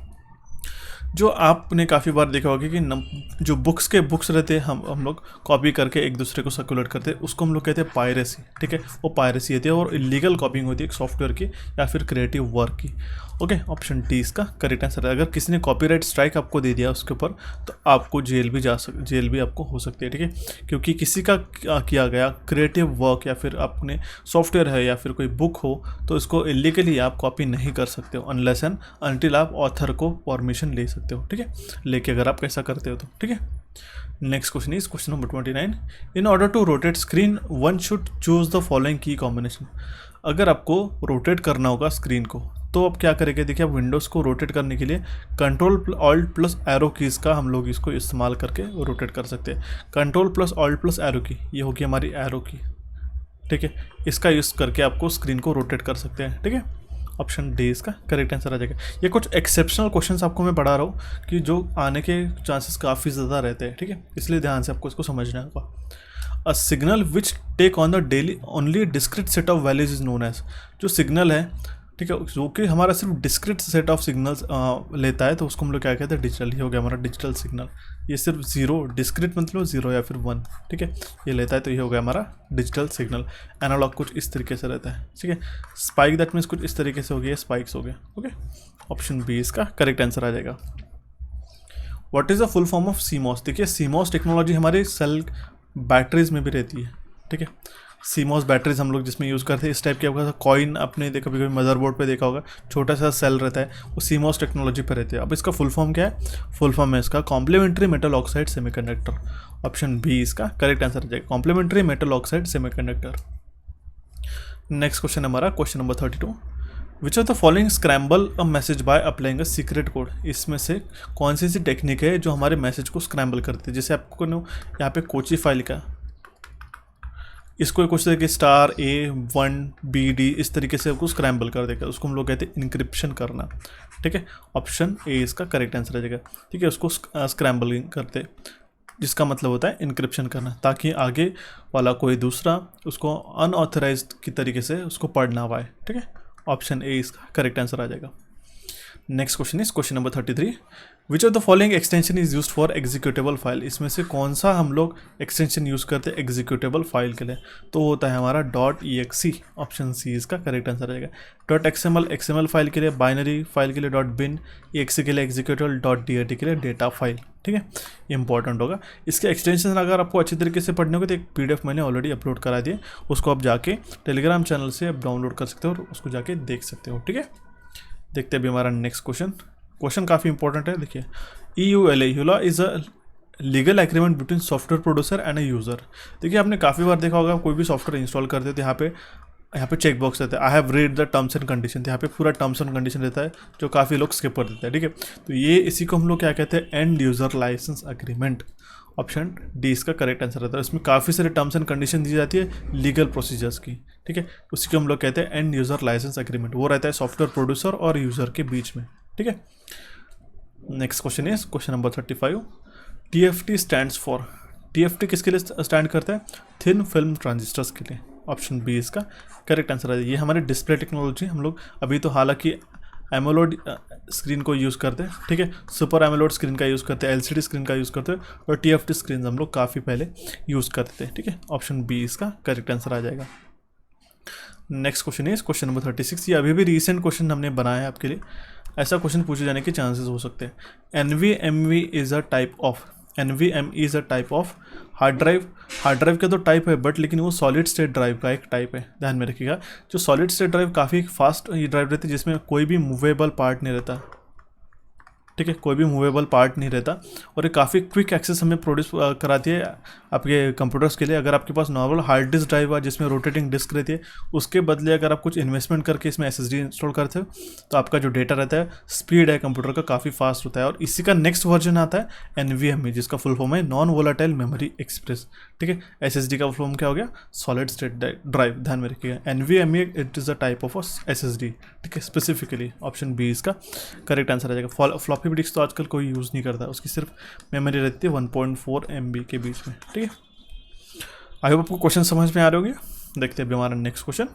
S1: जो आपने काफ़ी बार देखा होगा कि जो बुक्स रहते हैं हम लोग कॉपी करके एक दूसरे को सर्कुलेट करते हैं, उसको हम लोग कहते हैं पायरेसी। ठीक है, वो पायरेसी होती है और इलीगल कॉपिंग होती है एक सॉफ्टवेयर की या फिर क्रिएटिव वर्क की। ओके, ऑप्शन डी इसका करेक्ट आंसर है। अगर किसी ने कॉपीराइट स्ट्राइक आपको दे दिया उसके ऊपर तो आपको जेल भी आपको हो सकती है। ठीक है, क्योंकि किसी का किया गया क्रिएटिव वर्क या फिर अपने सॉफ्टवेयर है या फिर कोई बुक हो तो इसको इलीगली आप कॉपी नहीं कर सकते हो अनलेस एंड अनटिल आप ऑथर को परमिशन ले सकते हो। ठीक है, लेके अगर आप कैसा करते हो तो। ठीक है, next question is question number 29, in order to rotate screen one should choose the following key combination. अगर आपको रोटेट करना होगा स्क्रीन को तो आप क्या करेंगे, देखिए आप विंडोज़ को रोटेट करने के लिए control alt plus arrow keys का हम लोग इसको इस्तेमाल करके रोटेट कर सकते हैं। Control plus alt plus arrow की, ये होगी हमारी एरो की। ठीक है, इसका यूज़ करके आपको स्क्रीन को रोटेट कर सकते हैं। ठीक है, ऑप्शन डी इसका करेक्ट आंसर आ जाएगा। ये कुछ एक्सेप्शनल क्वेश्चन्स आपको मैं पढ़ा रहा हूँ कि जो आने के चांसेस काफ़ी ज़्यादा रहते हैं। ठीक है, इसलिए ध्यान से आपको इसको समझना होगा। A signal which take on the daily only discrete set of values is known as. जो सिग्नल है, ठीक है, जो कि हमारा सिर्फ डिस्क्रीट सेट ऑफ सिग्नल्स लेता है तो उसको हम लोग क्या कहते हैं, डिजिटल। ही हो गया हमारा डिजिटल सिग्नल। ये सिर्फ जीरो, डिस्क्रीट मतलब जीरो या फिर वन, ठीक है, ये लेता है तो ये हो गया हमारा डिजिटल सिग्नल। एनालॉग कुछ इस तरीके से रहता है। ठीक है, स्पाइक दैट मीन्स कुछ इस तरीके से हो गया, स्पाइक्स हो गया। ओके, ऑप्शन बी इसका करेक्ट आंसर आ जाएगा। What is the full form of CMOS. देखिए सीमॉस टेक्नोलॉजी हमारे सेल बैटरीज में भी रहती है। ठीक है, सीमॉस बैटरीज हम लोग जिसमें यूज़ करते हैं, इस टाइप के आपका कॉइन आपने देखा कभी कभी मदरबोर्ड पे देखा होगा, छोटा सा सेल रहता है, वो सीमॉस टेक्नोलॉजी पे रहती है। अब इसका फुल फॉर्म क्या है? फुल फॉर्म है इसका complementary metal oxide semiconductor. Option B इसका करेक्ट आंसर हो जाएगा, complementary metal oxide semiconductor. Next question हमारा question number 32। Which of the following scramble a message by applying a secret code. इसमें से कौन सी ऐसी टेक्निक है जो हमारे मैसेज को स्क्रैम्बल करती है? जैसे आपको यहाँ पे कोची फाइल का, इसको कुछ तरीके *A1BD इस तरीके से आपको स्क्रैम्बल कर देगा, उसको हम लोग कहते हैं इंक्रिप्शन करना। ठीक है, ऑप्शन ए इसका करेक्ट आंसर आ जाएगा। ठीक है, उसको स्क्रैम्बलिंग करते, जिसका मतलब होता है इंक्रिप्शन करना, ताकि आगे वाला कोई दूसरा उसको अनऑथराइज्ड की तरीके से उसको पढ़ ना पाए। ठीक है, ऑप्शन ए इसका करेक्ट आंसर आ जाएगा। Next question is question number 33। Which of the following extension is used for executable file. इसमें से कौन सा हम लोग एक्सटेंशन यूज़ करते हैं एग्जीक्यूटेबल फाइल के लिए? तो होता है हमारा .exe। ऑप्शन सी इसका करेक्ट आंसर रहेगा। .xml XML फाइल के लिए, बाइनरी फाइल के लिए .bin, exe के लिए एग्जीक्यूटेबल, .dat के लिए डेटा फाइल। ठीक है, ये इंपॉर्टेंट होगा। इसके एक्सटेंशन अगर आपको अच्छी तरीके से पढ़ने होगा तो एक PDF मैंने ऑलरेडी अपलोड करा दिए, उसको आप जाके टेलीग्राम चैनल से आप डाउनलोड कर सकते हो और उसको जाके देख सकते हो। ठीक है, देखते हैं अभी हमारा नेक्स्ट क्वेश्चन काफ़ी इंपॉर्टेंट है। देखिए, EULA is a legal agreement between software producer and a user. देखिए, आपने काफ़ी बार देखा होगा, कोई भी सॉफ्टवेयर इंस्टॉल करते तो यहाँ पे चेक बॉक्स रहता है, I have read the terms and condition. यहाँ पे पूरा टर्म्स एंड कंडीशन रहता है जो काफ़ी लोग स्किप कर देते हैं। ठीक है, तो ये इसी को हम लोग क्या कहते हैं? End user license agreement. Option D इसका करेक्ट आंसर रहता है। इसमें काफ़ी सारे टर्म्स एंड कंडीशन दी जाती है लीगल प्रोसीजर्स की। ठीक है, उसी को हम लोग कहते हैं एंड यूज़र लाइसेंस एग्रीमेंट। वो रहता है सॉफ्टवेयर प्रोड्यूसर और यूज़र के बीच में। ठीक है, next question is question number 35। TFT stands for. TFT किसके लिए स्टैंड करता है? थिन फिल्म ट्रांजिस्टर्स के लिए। ऑप्शन बी इसका करेक्ट आंसर है। ये हमारे डिस्प्ले टेक्नोलॉजी हम लोग अभी तो हालांकि एमोलेड स्क्रीन को यूज़ करते हैं। ठीक है, सुपर एमोलेड स्क्रीन का यूज़ करते हैं, LCD स्क्रीन का यूज़ करते हैं, और TFT स्क्रीन हम लोग काफ़ी पहले यूज़ करते थे। ठीक है, ऑप्शन बी इसका करेक्ट आंसर आ जाएगा। Next question is question number 36। ये अभी भी रिसेंट क्वेश्चन हमने बनाया है आपके लिए। ऐसा क्वेश्चन पूछे जाने के चांसेस हो सकते हैं। NVMe is a type of hard drive. Hard drive का तो टाइप है, बट लेकिन वो सॉलिड स्टेट ड्राइव का एक टाइप है, ध्यान में रखिएगा। जो सॉलिड स्टेट ड्राइव काफ़ी फास्ट ये ड्राइव रहती है, जिसमें कोई भी मूवेबल पार्ट नहीं रहता। ठीक है, कोई भी मूवेबल पार्ट नहीं रहता, और ये काफ़ी क्विक एक्सेस हमें प्रोड्यूस कराती है आपके कंप्यूटर्स के लिए। अगर आपके पास नॉर्मल हार्ड डिस्क ड्राइव है जिसमें रोटेटिंग डिस्क रहती है, उसके बदले अगर आप कुछ इन्वेस्टमेंट करके इसमें SSD इंस्टॉल करते हो तो आपका जो डेटा रहता है, स्पीड है कंप्यूटर का, काफ़ी फास्ट होता है। और इसी का नेक्स्ट वर्जन आता है NVMe, जिसका फुल फॉर्म है नॉन वोलाटाइल मेमोरी एक्सप्रेस। ठीक है, SSD का फुल फॉर्म क्या हो गया? सॉलिड स्टेट ड्राइव, ध्यान में रखिएगा। NVMe it is a type of SSD। ठीक है, स्पेसिफिकली ऑप्शन बी इसका करेक्ट आंसर आ जाएगा। फ्लॉपी डिस्क तो आजकल कोई यूज़ नहीं करता, उसकी सिर्फ मेमोरी रहती है 1.4 MB के बीच में। ठीक है, आई होप आपको क्वेश्चन समझ में आ रहे होंगे। देखते हैं अभी हमारा next question.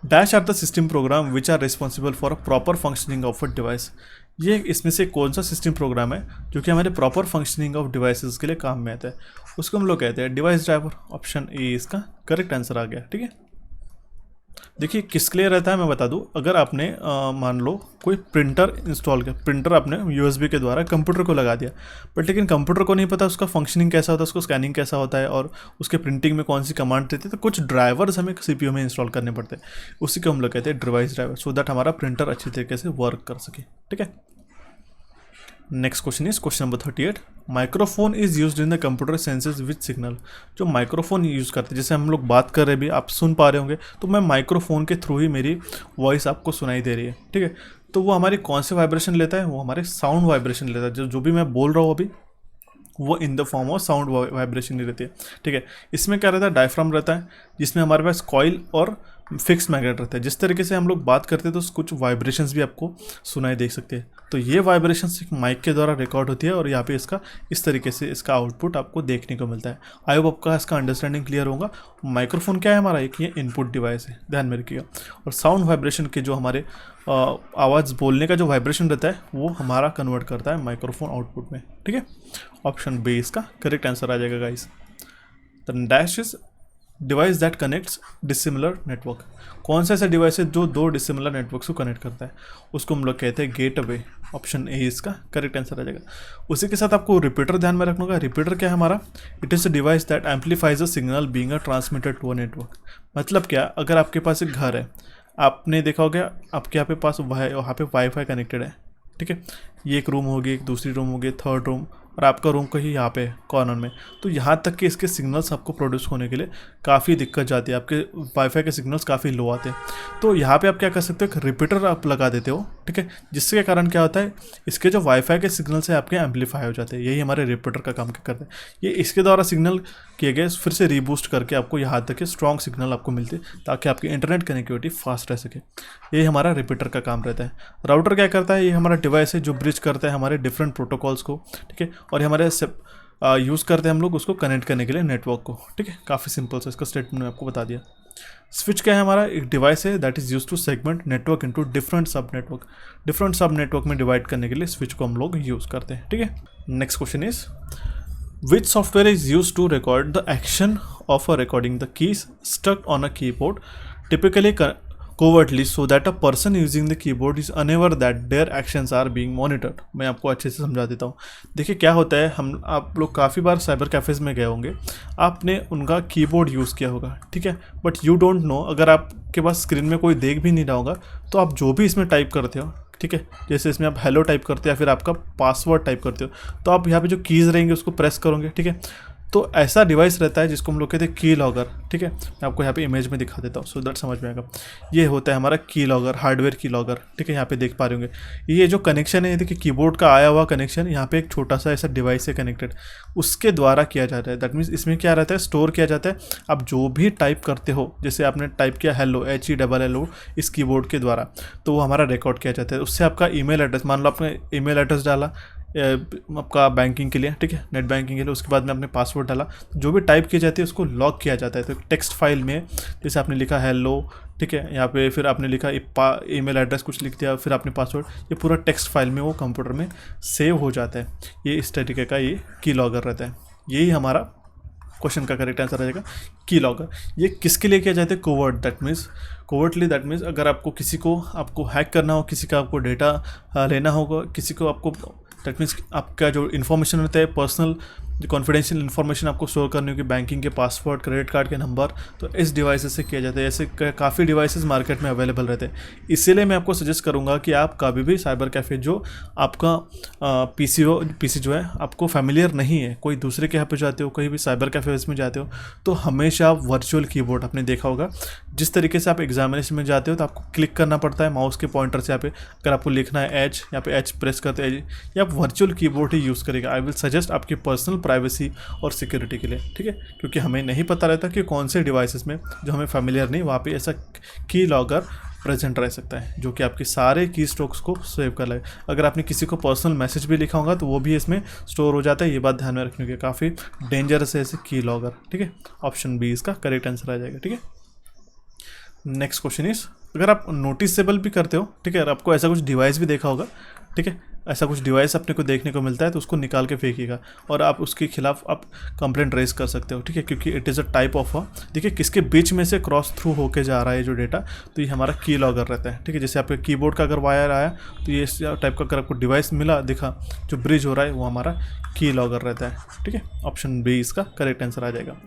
S1: Dash are the system program which are responsible for a proper functioning of a device. ये इसमें से कौन सा सिस्टम प्रोग्राम है जो कि हमारे प्रॉपर फंक्शनिंग ऑफ डिवाइसेस के लिए काम में आता है? उसको हम लोग कहते हैं डिवाइस ड्राइवर। ऑप्शन ए इसका करेक्ट आंसर आ गया। ठीक है, देखिए किसके लिए रहता है मैं बता दूं। अगर आपने मान लो कोई प्रिंटर इंस्टॉल किया, प्रिंटर आपने USB के द्वारा कंप्यूटर को लगा दिया, बट लेकिन कंप्यूटर को नहीं पता उसका फंक्शनिंग कैसा होता है, उसको स्कैनिंग कैसा होता है, और उसके प्रिंटिंग में कौन सी कमांड रहती है, तो कुछ ड्राइवर्स हमें CPU में इंस्टॉल करने पड़ते हैं। उसी को हम लोग कहते हैं डिवाइस ड्राइवर, सो दैट हमारा प्रिंटर अच्छी तरीके से वर्क कर सके। ठीक है, next question is question number 38। Microphone is used in the computer senses with signal. जो माइक्रोफोन यूज़ करते हैं, जैसे हम लोग बात कर रहे हैं भी, आप सुन पा रहे होंगे, तो मैं माइक्रोफोन के थ्रू ही मेरी वॉइस आपको सुनाई दे रही है। ठीक है, तो वो हमारी कौन से वाइब्रेशन लेता है? वो हमारे साउंड वाइब्रेशन लेता है। जो भी मैं बोल रहा हूँ अभी, वो in the form of sound vibration ही रहती है। ठीक है, इसमें क्या रहता है? डायफ्राम रहता है, जिसमें हमारे पास कॉइल और फिक्स मैग्नेट रहता है। जिस तरीके से हम लोग बात करते हैं तो कुछ वाइब्रेशंस भी आपको सुनाई दे सकते हैं। तो ये वाइब्रेशंस एक माइक के द्वारा रिकॉर्ड होती है, और यहाँ पे इसका इस तरीके से इसका आउटपुट आपको देखने को मिलता है। आई होप आपका इसका अंडरस्टैंडिंग क्लियर होगा। माइक्रोफोन क्या है हमारा? एक ये इनपुट डिवाइस है, ध्यान में रखिएगा। और साउंड वाइब्रेशन के जो हमारे आवाज़ बोलने का जो वाइब्रेशन रहता है, वो हमारा कन्वर्ट करता है माइक्रोफोन आउटपुट में। ठीक है, ऑप्शन बी इसका करेक्ट आंसर आ जाएगा guys. The dash is device that connects dissimilar network. कौन सा ऐसा डिवाइस है जो दो डिसिमिलर नेटवर्क्स को कनेक्ट करता है, उसको हम लोग कहते हैं गेटवे। ऑप्शन ए इसका करेक्ट आंसर आ जाएगा। उसी के साथ आपको रिपीटर ध्यान में रखना होगा। रिपीटर क्या है हमारा? It is a device that amplifies a signal being a transmitted to a network. मतलब क्या, अगर आपके पास एक घर है, आपने देखा होगा आपके यहाँ पे पास वहाँ पे वाईफाई कनेक्टेड है, ठीक है, ये एक रूम होगी, एक दूसरी रूम होगी, थर्ड रूम, और आपका रूम कहीं यहाँ पे कॉर्नर में, तो यहाँ तक कि इसके सिग्नल्स आपको प्रोड्यूस होने के लिए काफ़ी दिक्कत जाती है, आपके वाईफाई के सिग्नल्स काफ़ी लो आते हैं। तो यहाँ पे आप क्या कर सकते हो, एक रिपीटर आप लगा देते हो, ठीक है, जिसके कारण क्या होता है, इसके जो वाईफाई के सिग्नल्स है आपके एम्पलीफाई हो जाते हैं। यही हमारे रिपीटर का काम क्या करते हैं, ये इसके द्वारा सिग्नल किए गए फिर से रीबूस्ट करके आपको यहाँ तक के स्ट्रॉन्ग सिग्नल आपको मिलते हैं, ताकि आपकी इंटरनेट कनेक्टिविटी फास्ट रह सके। यही हमारा रिपीटर का काम रहता है। राउटर क्या करता है, ये हमारा डिवाइस है जो ब्रिज करता है हमारे डिफरेंट प्रोटोकॉल्स को, ठीक है, और ये हमारे यूज़ करते हैं हम लोग उसको कनेक्ट करने के लिए नेटवर्क को, ठीक है। काफ़ी सिंपल से इसका स्टेटमेंट मैं आपको बता दिया। स्विच क्या है हमारा? एक डिवाइस है that is use to segment network into different sub network. Different sub network में डिवाइड करने के लिए स्विच को हम लोग यूज़ करते हैं, ठीक है। Next question is which software is use to record the action of a recording the keys stuck on a keyboard typically covertly so that a person using the keyboard is unaware that their actions are being monitored। मैं आपको अच्छे से समझा देता हूँ। देखिए क्या होता है, आप लोग काफ़ी बार साइबर कैफ़ेज़ में गए होंगे, आपने उनका कीबोर्ड यूज़ किया होगा, ठीक है, बट यू डोंट नो, अगर आपके पास स्क्रीन में कोई देख भी नहीं रहा होगा, तो आप जो भी इसमें टाइप करते हो, ठीक है, जैसे इसमें आप हेलो टाइप करते हो या फिर आपका पासवर्ड टाइप करते हो, तो आप यहाँ पे जो कीज़ रहेंगे उसको प्रेस करोगे, ठीक है। तो ऐसा डिवाइस रहता है जिसको हम लोग कहते हैं की लॉगर, ठीक है। मैं आपको यहाँ पे इमेज में दिखा देता हूँ सो दैट समझ में आएगा। ये होता है हमारा की लॉगर, हार्डवेयर की लॉगर, ठीक है, यहाँ पे देख पा रहे होंगे। ये जो कनेक्शन है, ये देखिए कीबोर्ड का आया हुआ कनेक्शन, यहाँ पे एक छोटा सा ऐसा डिवाइस है कनेक्टेड, उसके द्वारा किया जाता है। दैट मीन्स इसमें क्या रहता है, स्टोर किया जाता है आप जो भी टाइप करते हो, जैसे आपने टाइप किया हेलो HELLO इस कीबोर्ड के द्वारा, तो वो हमारा रिकॉर्ड किया जाता है। उससे आपका ईमेल एड्रेस, मान लो आपने ईमेल एड्रेस डाला आपका बैंकिंग के लिए, ठीक है, नेट बैंकिंग के लिए, उसके बाद में आपने पासवर्ड डाला, जो भी टाइप की जाती है उसको लॉग किया जाता है। तो टेक्स्ट फाइल में जैसे आपने लिखा हेलो, ठीक है, यहाँ पे फिर आपने लिखा ईमेल एड्रेस कुछ लिख दिया, फिर आपने पासवर्ड, ये पूरा टेक्स्ट फाइल में वो कंप्यूटर में सेव हो जाता है। ये इस तरीके का ये की लॉगर रहता है। यही हमारा क्वेश्चन का करेक्ट आंसर आ जाएगा, की लॉगर। ये किसके लिए किया जाता है? Covert, that means covertly, that means अगर आपको किसी को आपको हैक करना हो, किसी का आपको डेटा लेना होगा, किसी को आपको, दैट मीन्स आपका जो इन्फॉर्मेशन रहता है पर्सनल जो कॉन्फिडेंशियल इन्फॉर्मेशन आपको स्टोर करनी होगी, बैंकिंग के पासवर्ड, क्रेडिट कार्ड के नंबर, तो इस डिवाइसेस से किया जाता है। ऐसे काफ़ी डिवाइसेस मार्केट में अवेलेबल रहते हैं। इसीलिए मैं आपको सजेस्ट करूंगा कि आप कभी भी साइबर कैफ़े जो आपका पीसी जो है आपको फैमिलियर नहीं है, कोई दूसरे के यहाँ पे जाते हो, कहीं भी साइबर कैफ़ेज में जाते हो, तो हमेशा आप वर्चुअल कीबोर्ड, आपने देखा होगा जिस तरीके से आप एग्जामिनेशन में जाते हो तो आपको क्लिक करना पड़ता है माउस के पॉइंटर से। यहाँ पे अगर आपको लिखना है एच, यहाँ पे एच प्रेस करते हैं, या आप वर्चुअल कीबोर्ड ही यूज़ करेगा। आई विल सजेस्ट आपकी पर्सनल प्राइवेसी और सिक्योरिटी के लिए, ठीक है, क्योंकि हमें नहीं पता रहता कि कौन से डिवाइसेस में जो हमें फैमिलियर नहीं, वहाँ पे ऐसा की लॉगर प्रेजेंट रह सकता है जो कि आपके सारे की स्ट्रोक्स को सेव कर ले। अगर आपने किसी को पर्सनल मैसेज भी लिखा होगा तो वो भी इसमें स्टोर हो जाता है। ये बात ध्यान में रखने की, काफ़ी डेंजरस है ऐसे की लॉगर, ठीक है। ऑप्शन बी इसका करेक्ट आंसर आ जाएगा, ठीक है। नेक्स्ट क्वेश्चन इज, अगर आप नोटिसेबल भी करते हो, ठीक है, अगर आपको ऐसा कुछ डिवाइस भी देखा होगा, ठीक है, ऐसा कुछ डिवाइस अपने को देखने को मिलता है तो उसको निकाल के फेंकिएगा और आप उसके खिलाफ आप कंप्लेंट रेज कर सकते हो, ठीक है, क्योंकि it is a type of देखिए किसके बीच में से क्रॉस थ्रू होके जा रहा है जो डेटा, तो ये हमारा की लॉगर रहता है, ठीक है। जैसे आपके कीबोर्ड का अगर वायर आया तो ये इस टाइप का अगर आपको डिवाइस मिला दिखा जो ब्रिज हो रहा है, वो हमारा की लॉगर रहता है, ठीक है। ऑप्शन बी इसका करेक्ट आंसर आ जाएगा।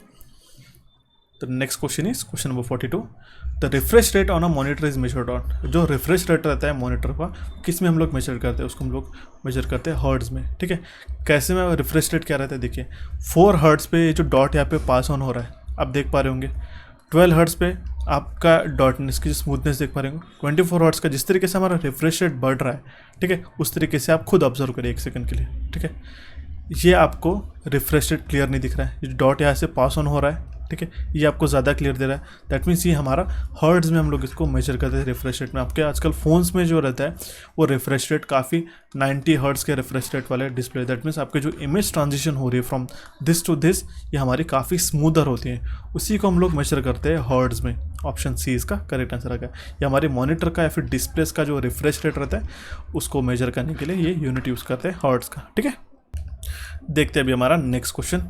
S1: तो next question is question number 42, the refresh rate on a monitor is measured on. जो रिफ्रेश रेट रहता है मॉनिटर का, किस में हम लोग मेजर करते हैं, उसको हम लोग मेजर करते हैं हर्ट्ज में, ठीक है। कैसे में रिफ्रेश रेट क्या रहता है, देखिए 4 हर्ट्ज पे ये जो डॉट यहाँ पे पास ऑन हो रहा है आप देख पा रहे होंगे। 12 हर्ट्ज पे आपका डॉटनेस की स्मूथनेस देख पा रहे होंगे। 24 हर्ट्ज का जिस तरीके से हमारा रिफ्रेश रेट बढ़ रहा है, ठीक है, उस तरीके से आप खुद ऑब्जर्व करिए 1 सेकंड के लिए, ठीक है। ये आपको रिफ्रेश रेट क्लियर नहीं दिख रहा है, ये डॉट यहाँ से पास ऑन हो रहा है, ठीक है, ये आपको ज़्यादा क्लियर दे रहा है। दैट मीन्स ये हमारा हर्ट्ज में हम लोग इसको मेजर करते हैं रिफ्रेश रेट में। आपके आजकल फ़ोन्स में जो रहता है वो रिफ्रेश रेट काफ़ी 90 हर्ट्ज के रिफ्रेश रेट वाले डिस्प्ले। दैट मीन्स आपके जो इमेज ट्रांजिशन हो रही है फ्रॉम दिस टू दिस, ये हमारी काफ़ी स्मूदर होती है, उसी को हम लोग मेजर करते हैं हर्ट्ज में। ऑप्शन सी इसका करेक्ट आंसर आ गया। ये हमारे मॉनिटर का या फिर डिस्प्लेस का जो रिफ्रेश रेट रहता है उसको मेजर करने के लिए ये यूनिट यूज़ करते हैं हर्ट्ज का, ठीक है। देखते हैं अभी हमारा नेक्स्ट क्वेश्चन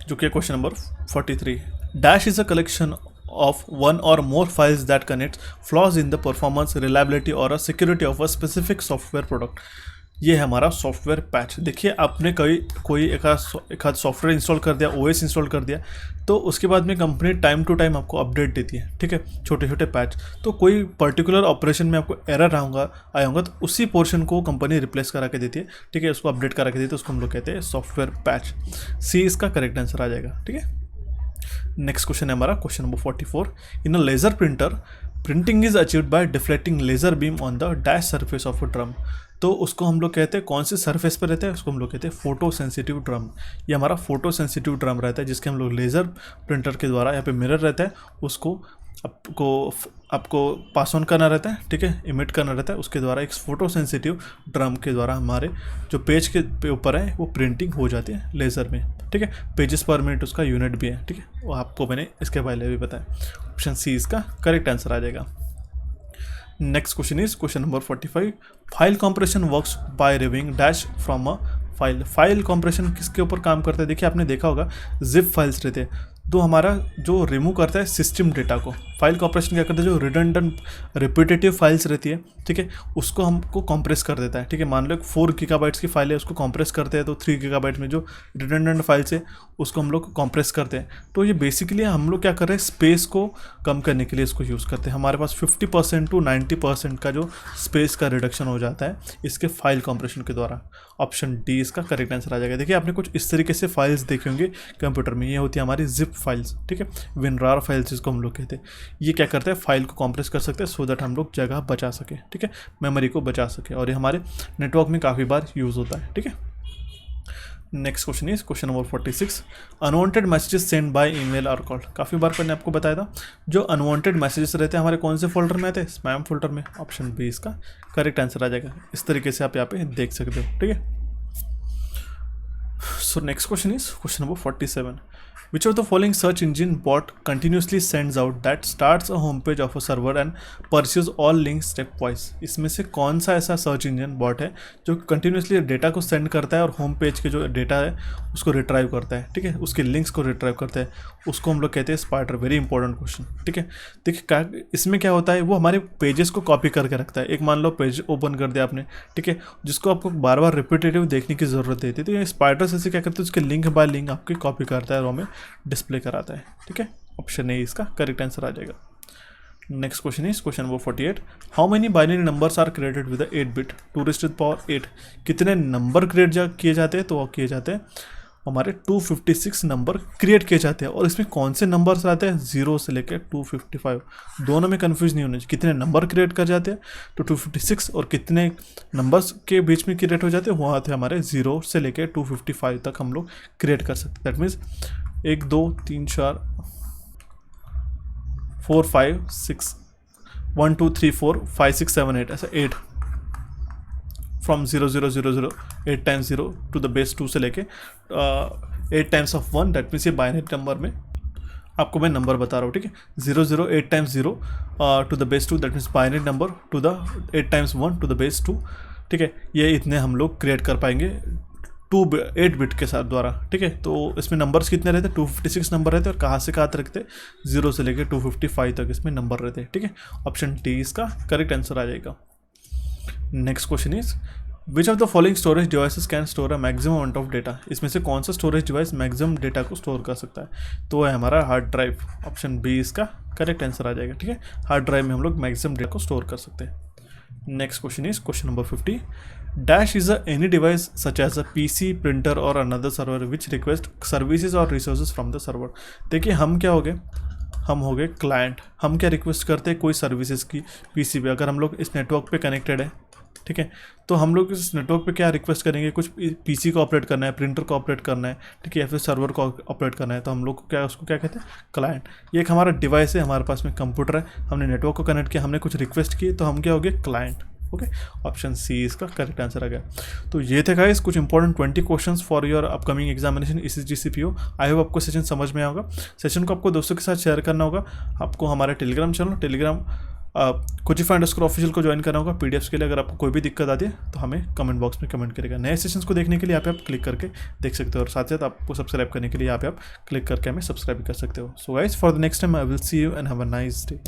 S1: जो कि question number 43, dash is a collection of one or more files that connects flaws in the performance, reliability or a security of a specific software product. ये है हमारा सॉफ्टवेयर पैच। देखिए आपने कोई एक आध सॉफ्टवेयर इंस्टॉल कर दिया, ओएस इंस्टॉल कर दिया, तो उसके बाद में कंपनी टाइम टू टाइम आपको अपडेट देती है, ठीक है, छोटे छोटे पैच। तो कोई पर्टिकुलर ऑपरेशन में आपको एरर आया होगा तो उसी पोर्शन को कंपनी रिप्लेस करा के देती है, ठीक है, उसको अपडेट करा के देती है, उसको हम लोग कहते हैं सॉफ्टवेयर पैच। सी इसका करेक्ट आंसर आ जाएगा, ठीक है। नेक्स्ट क्वेश्चन है हमारा question number 44। In a laser printer printing is achieved by deflecting laser beam on the dash surface of a drum. तो उसको हम लोग कहते हैं कौन से सरफेस पर रहता है, उसको हम लोग कहते हैं फोटो सेंसिटिव ड्रम। ये हमारा फोटो सेंसिटिव ड्रम रहता है जिसके हम लोग लेज़र प्रिंटर के द्वारा, यहाँ पे मिरर रहता है, उसको आपको पास ऑन करना रहता है, ठीक है, इमिट करना रहता है, उसके द्वारा एक फोटो सेंसिटिव ड्रम के द्वारा हमारे जो पेज के ऊपर है वो प्रिंटिंग हो जाती है लेज़र में, ठीक है। पेजेस पर मिनट उसका यूनिट भी है, ठीक है, वो आपको मैंने इसके पहले भी बताया। ऑप्शन सी इसका करेक्ट आंसर आ जाएगा। Next question is question number 45। File compression works by removing dash from a file. File compression किसके ऊपर काम करता है? देखिए आपने देखा होगा जिप फाइल्स रहते हैं, तो हमारा जो रिमूव करता है सिस्टम डेटा को। फाइल कॉम्प्रेशन क्या करता है, जो रिडंडेंट रिपीटेटिव फाइल्स रहती है, ठीक है, उसको हमको कॉम्प्रेस कर देता है, ठीक है। मान लो 4 गीगाबाइट्स की फाइल है, उसको कॉम्प्रेस करते हैं तो 3 गीगाबाइट में जो रिडंडेंट फाइल्स है उसको हम लोग कॉम्प्रेस करते हैं। तो ये बेसिकली हम लोग क्या कर रहे हैं, स्पेस को कम करने के लिए इसको यूज़ करते हैं। हमारे पास 50% टू 90% का जो स्पेस का रिडक्शन हो जाता है इसके फाइल कॉम्प्रेशन के द्वारा। ऑप्शन डी इसका करेक्ट आंसर आ जाएगा। देखिए आपने कुछ इस तरीके से फाइल्स देखे होंगे कंप्यूटर में, ये होती है हमारी जिप फाइल्स, ठीक है, विनरार फाइल्स जिसको हम लोग कहते हैं। ये क्या करते हैं, फाइल को कॉम्प्रेस कर सकते हैं सो दैट हम लोग जगह बचा सके, ठीक है, मेमोरी को बचा सके, और ये हमारे नेटवर्क में काफ़ी बार यूज़ होता है, ठीक है। Next question is question number 46। Unwanted messages send by email और कॉल। काफ़ी बार मैंने आपको बताया था जो अनवांटेड मैसेजेस रहते हैं हमारे कौन से फोल्डर में आते हैं, स्पैम फोल्डर में। ऑप्शन बी इसका करेक्ट आंसर आ जाएगा। इस तरीके से आप यहाँ पे देख सकते हो, ठीक है। So next question is question number 47. Which of the following search engine bot continuously sends out that starts a homepage of a server and pursues all links stepwise? इसमें से कौन सा ऐसा सर्च इंजन बॉट है जो continuously data को send करता है और होम पेज के जो डेटा है उसको रिट्राइव करता है, ठीक है, उसके लिंक्स को रिट्राइव करता है, उसको हम लोग कहते हैं स्पाइडर। वेरी इंपॉर्टेंट क्वेश्चन, ठीक है। देखिए इसमें क्या होता है, वो हमारे पेजेस को कॉपी करके रखता है। एक मान लो पेज ओपन कर दिया आपने, ठीक है, जिसको आपको बार बार रिपीटेटिव देखने की ज़रूरत है, तो ये स्पाइडर से क्या करते हैं, उसके लिंक बाय लिंक आपकी कॉपी करता है और हमें डिस्प्ले कराता है, ठीक है। ऑप्शन ए इसका करेक्ट आंसर आ जाएगा। Next question is question number 48। How many binary numbers are created with 8 bit 2⁻⁸? कितने नंबर क्रिएट किए जाते हैं? तो वो किए जाते हैं हमारे 256 नंबर क्रिएट किए जाते हैं। और इसमें कौन से नंबर्स आते हैं, 0 से लेकर 255, दोनों में कंफ्यूज नहीं होने चाहिए। कितने नंबर क्रिएट कर जाते हैं तो 256, और कितने नंबर्स के बीच में क्रिएट हो जाते हैं वो आते हैं हमारे 0 से लेकर 255 तक हम लोग क्रिएट कर सकते हैं। दैट मीन्स 1 2 3 4 4 5 6 1 2 3 4 5 6 7 8 ऐसा 8 from 0 0 0 0 8 times 0 to the base 2 से लेके 8 टाइम्स ऑफ 1। दैट मीन्स ये बाइनरी नंबर में आपको मैं नंबर बता रहा हूँ, ठीक है। 0 0 8 times 0 to the base 2, that means binary number to the 8 times 1 to the base 2, ठीक है। ये इतने हम लोग क्रिएट कर पाएंगे 8 बिट के साथ द्वारा, ठीक है। तो इसमें नंबर्स कितने रहते हैं, 256 नंबर रहते हैं, और कहाँ से कहाँ तक रखते हैं, 0 से लेकर 255 तक इसमें नंबर रहते हैं, ठीक है। ऑप्शन डी इसका करेक्ट आंसर आ जाएगा। Next question is which of the following storage devices can store a maximum amount of data? इसमें से कौन सा स्टोरेज डिवाइस मैक्सिमम डेटा को स्टोर कर सकता है? तो है हमारा हार्ड ड्राइव। ऑप्शन बी इसका करेक्ट आंसर आ जाएगा, ठीक है। हार्ड ड्राइव में हम लोग मैक्सिमम डेटा को स्टोर कर सकते हैं। Next question is question number 50। Dash is any device such as a PC, printer और another server which request services और रिसोर्सेज फ्रॉम द सर्वर। देखिए हम क्या हो गए, हम हो गए क्लाइंट। हम क्या रिक्वेस्ट करते हैं, कोई सर्विसेज की पीसी पे। अगर हम लोग इस नेटवर्क पे कनेक्टेड है, ठीक है, तो हम लोग इस नेटवर्क पे क्या रिक्वेस्ट करेंगे, कुछ पीसी को ऑपरेट करना है, प्रिंटर को ऑपरेट करना है, ठीक है, या फिर सर्वर को ऑपरेट करना है, तो हम लोग को क्या, उसको क्या कहते हैं, क्लाइंट। ये एक हमारा डिवाइस है, हमारे पास में कंप्यूटर है, हमने नेटवर्क को कनेक्ट किया, हमने कुछ रिक्वेस्ट की, तो हम क्या हो गए, क्लाइंट। ओके, ऑप्शन सी इसका करेक्ट आंसर आ गया। तो ये थे गाइस कुछ important 20 questions for your upcoming examination ECG CPO। I hope आपको सेशन समझ में आएगा। सेशन को आपको दोस्तों के साथ शेयर करना होगा। आपको हमारे टेलीग्राम चैनल Kuchify_official को ज्वाइन करना होगा पीडीएफ्स के लिए। अगर आपको कोई भी दिक्कत आती है तो हमें कमेंट बॉक्स में कमेंट करेगा। नए सेशंस को देखने के लिए यहाँ पे आप क्लिक करके देख सकते हो, और साथ साथ आपको सब्सक्राइब करने के लिए यहाँ पे आप क्लिक करके हमें सब्सक्राइब कर सकते हो। So guys, for the next time I will see you and have a nice day.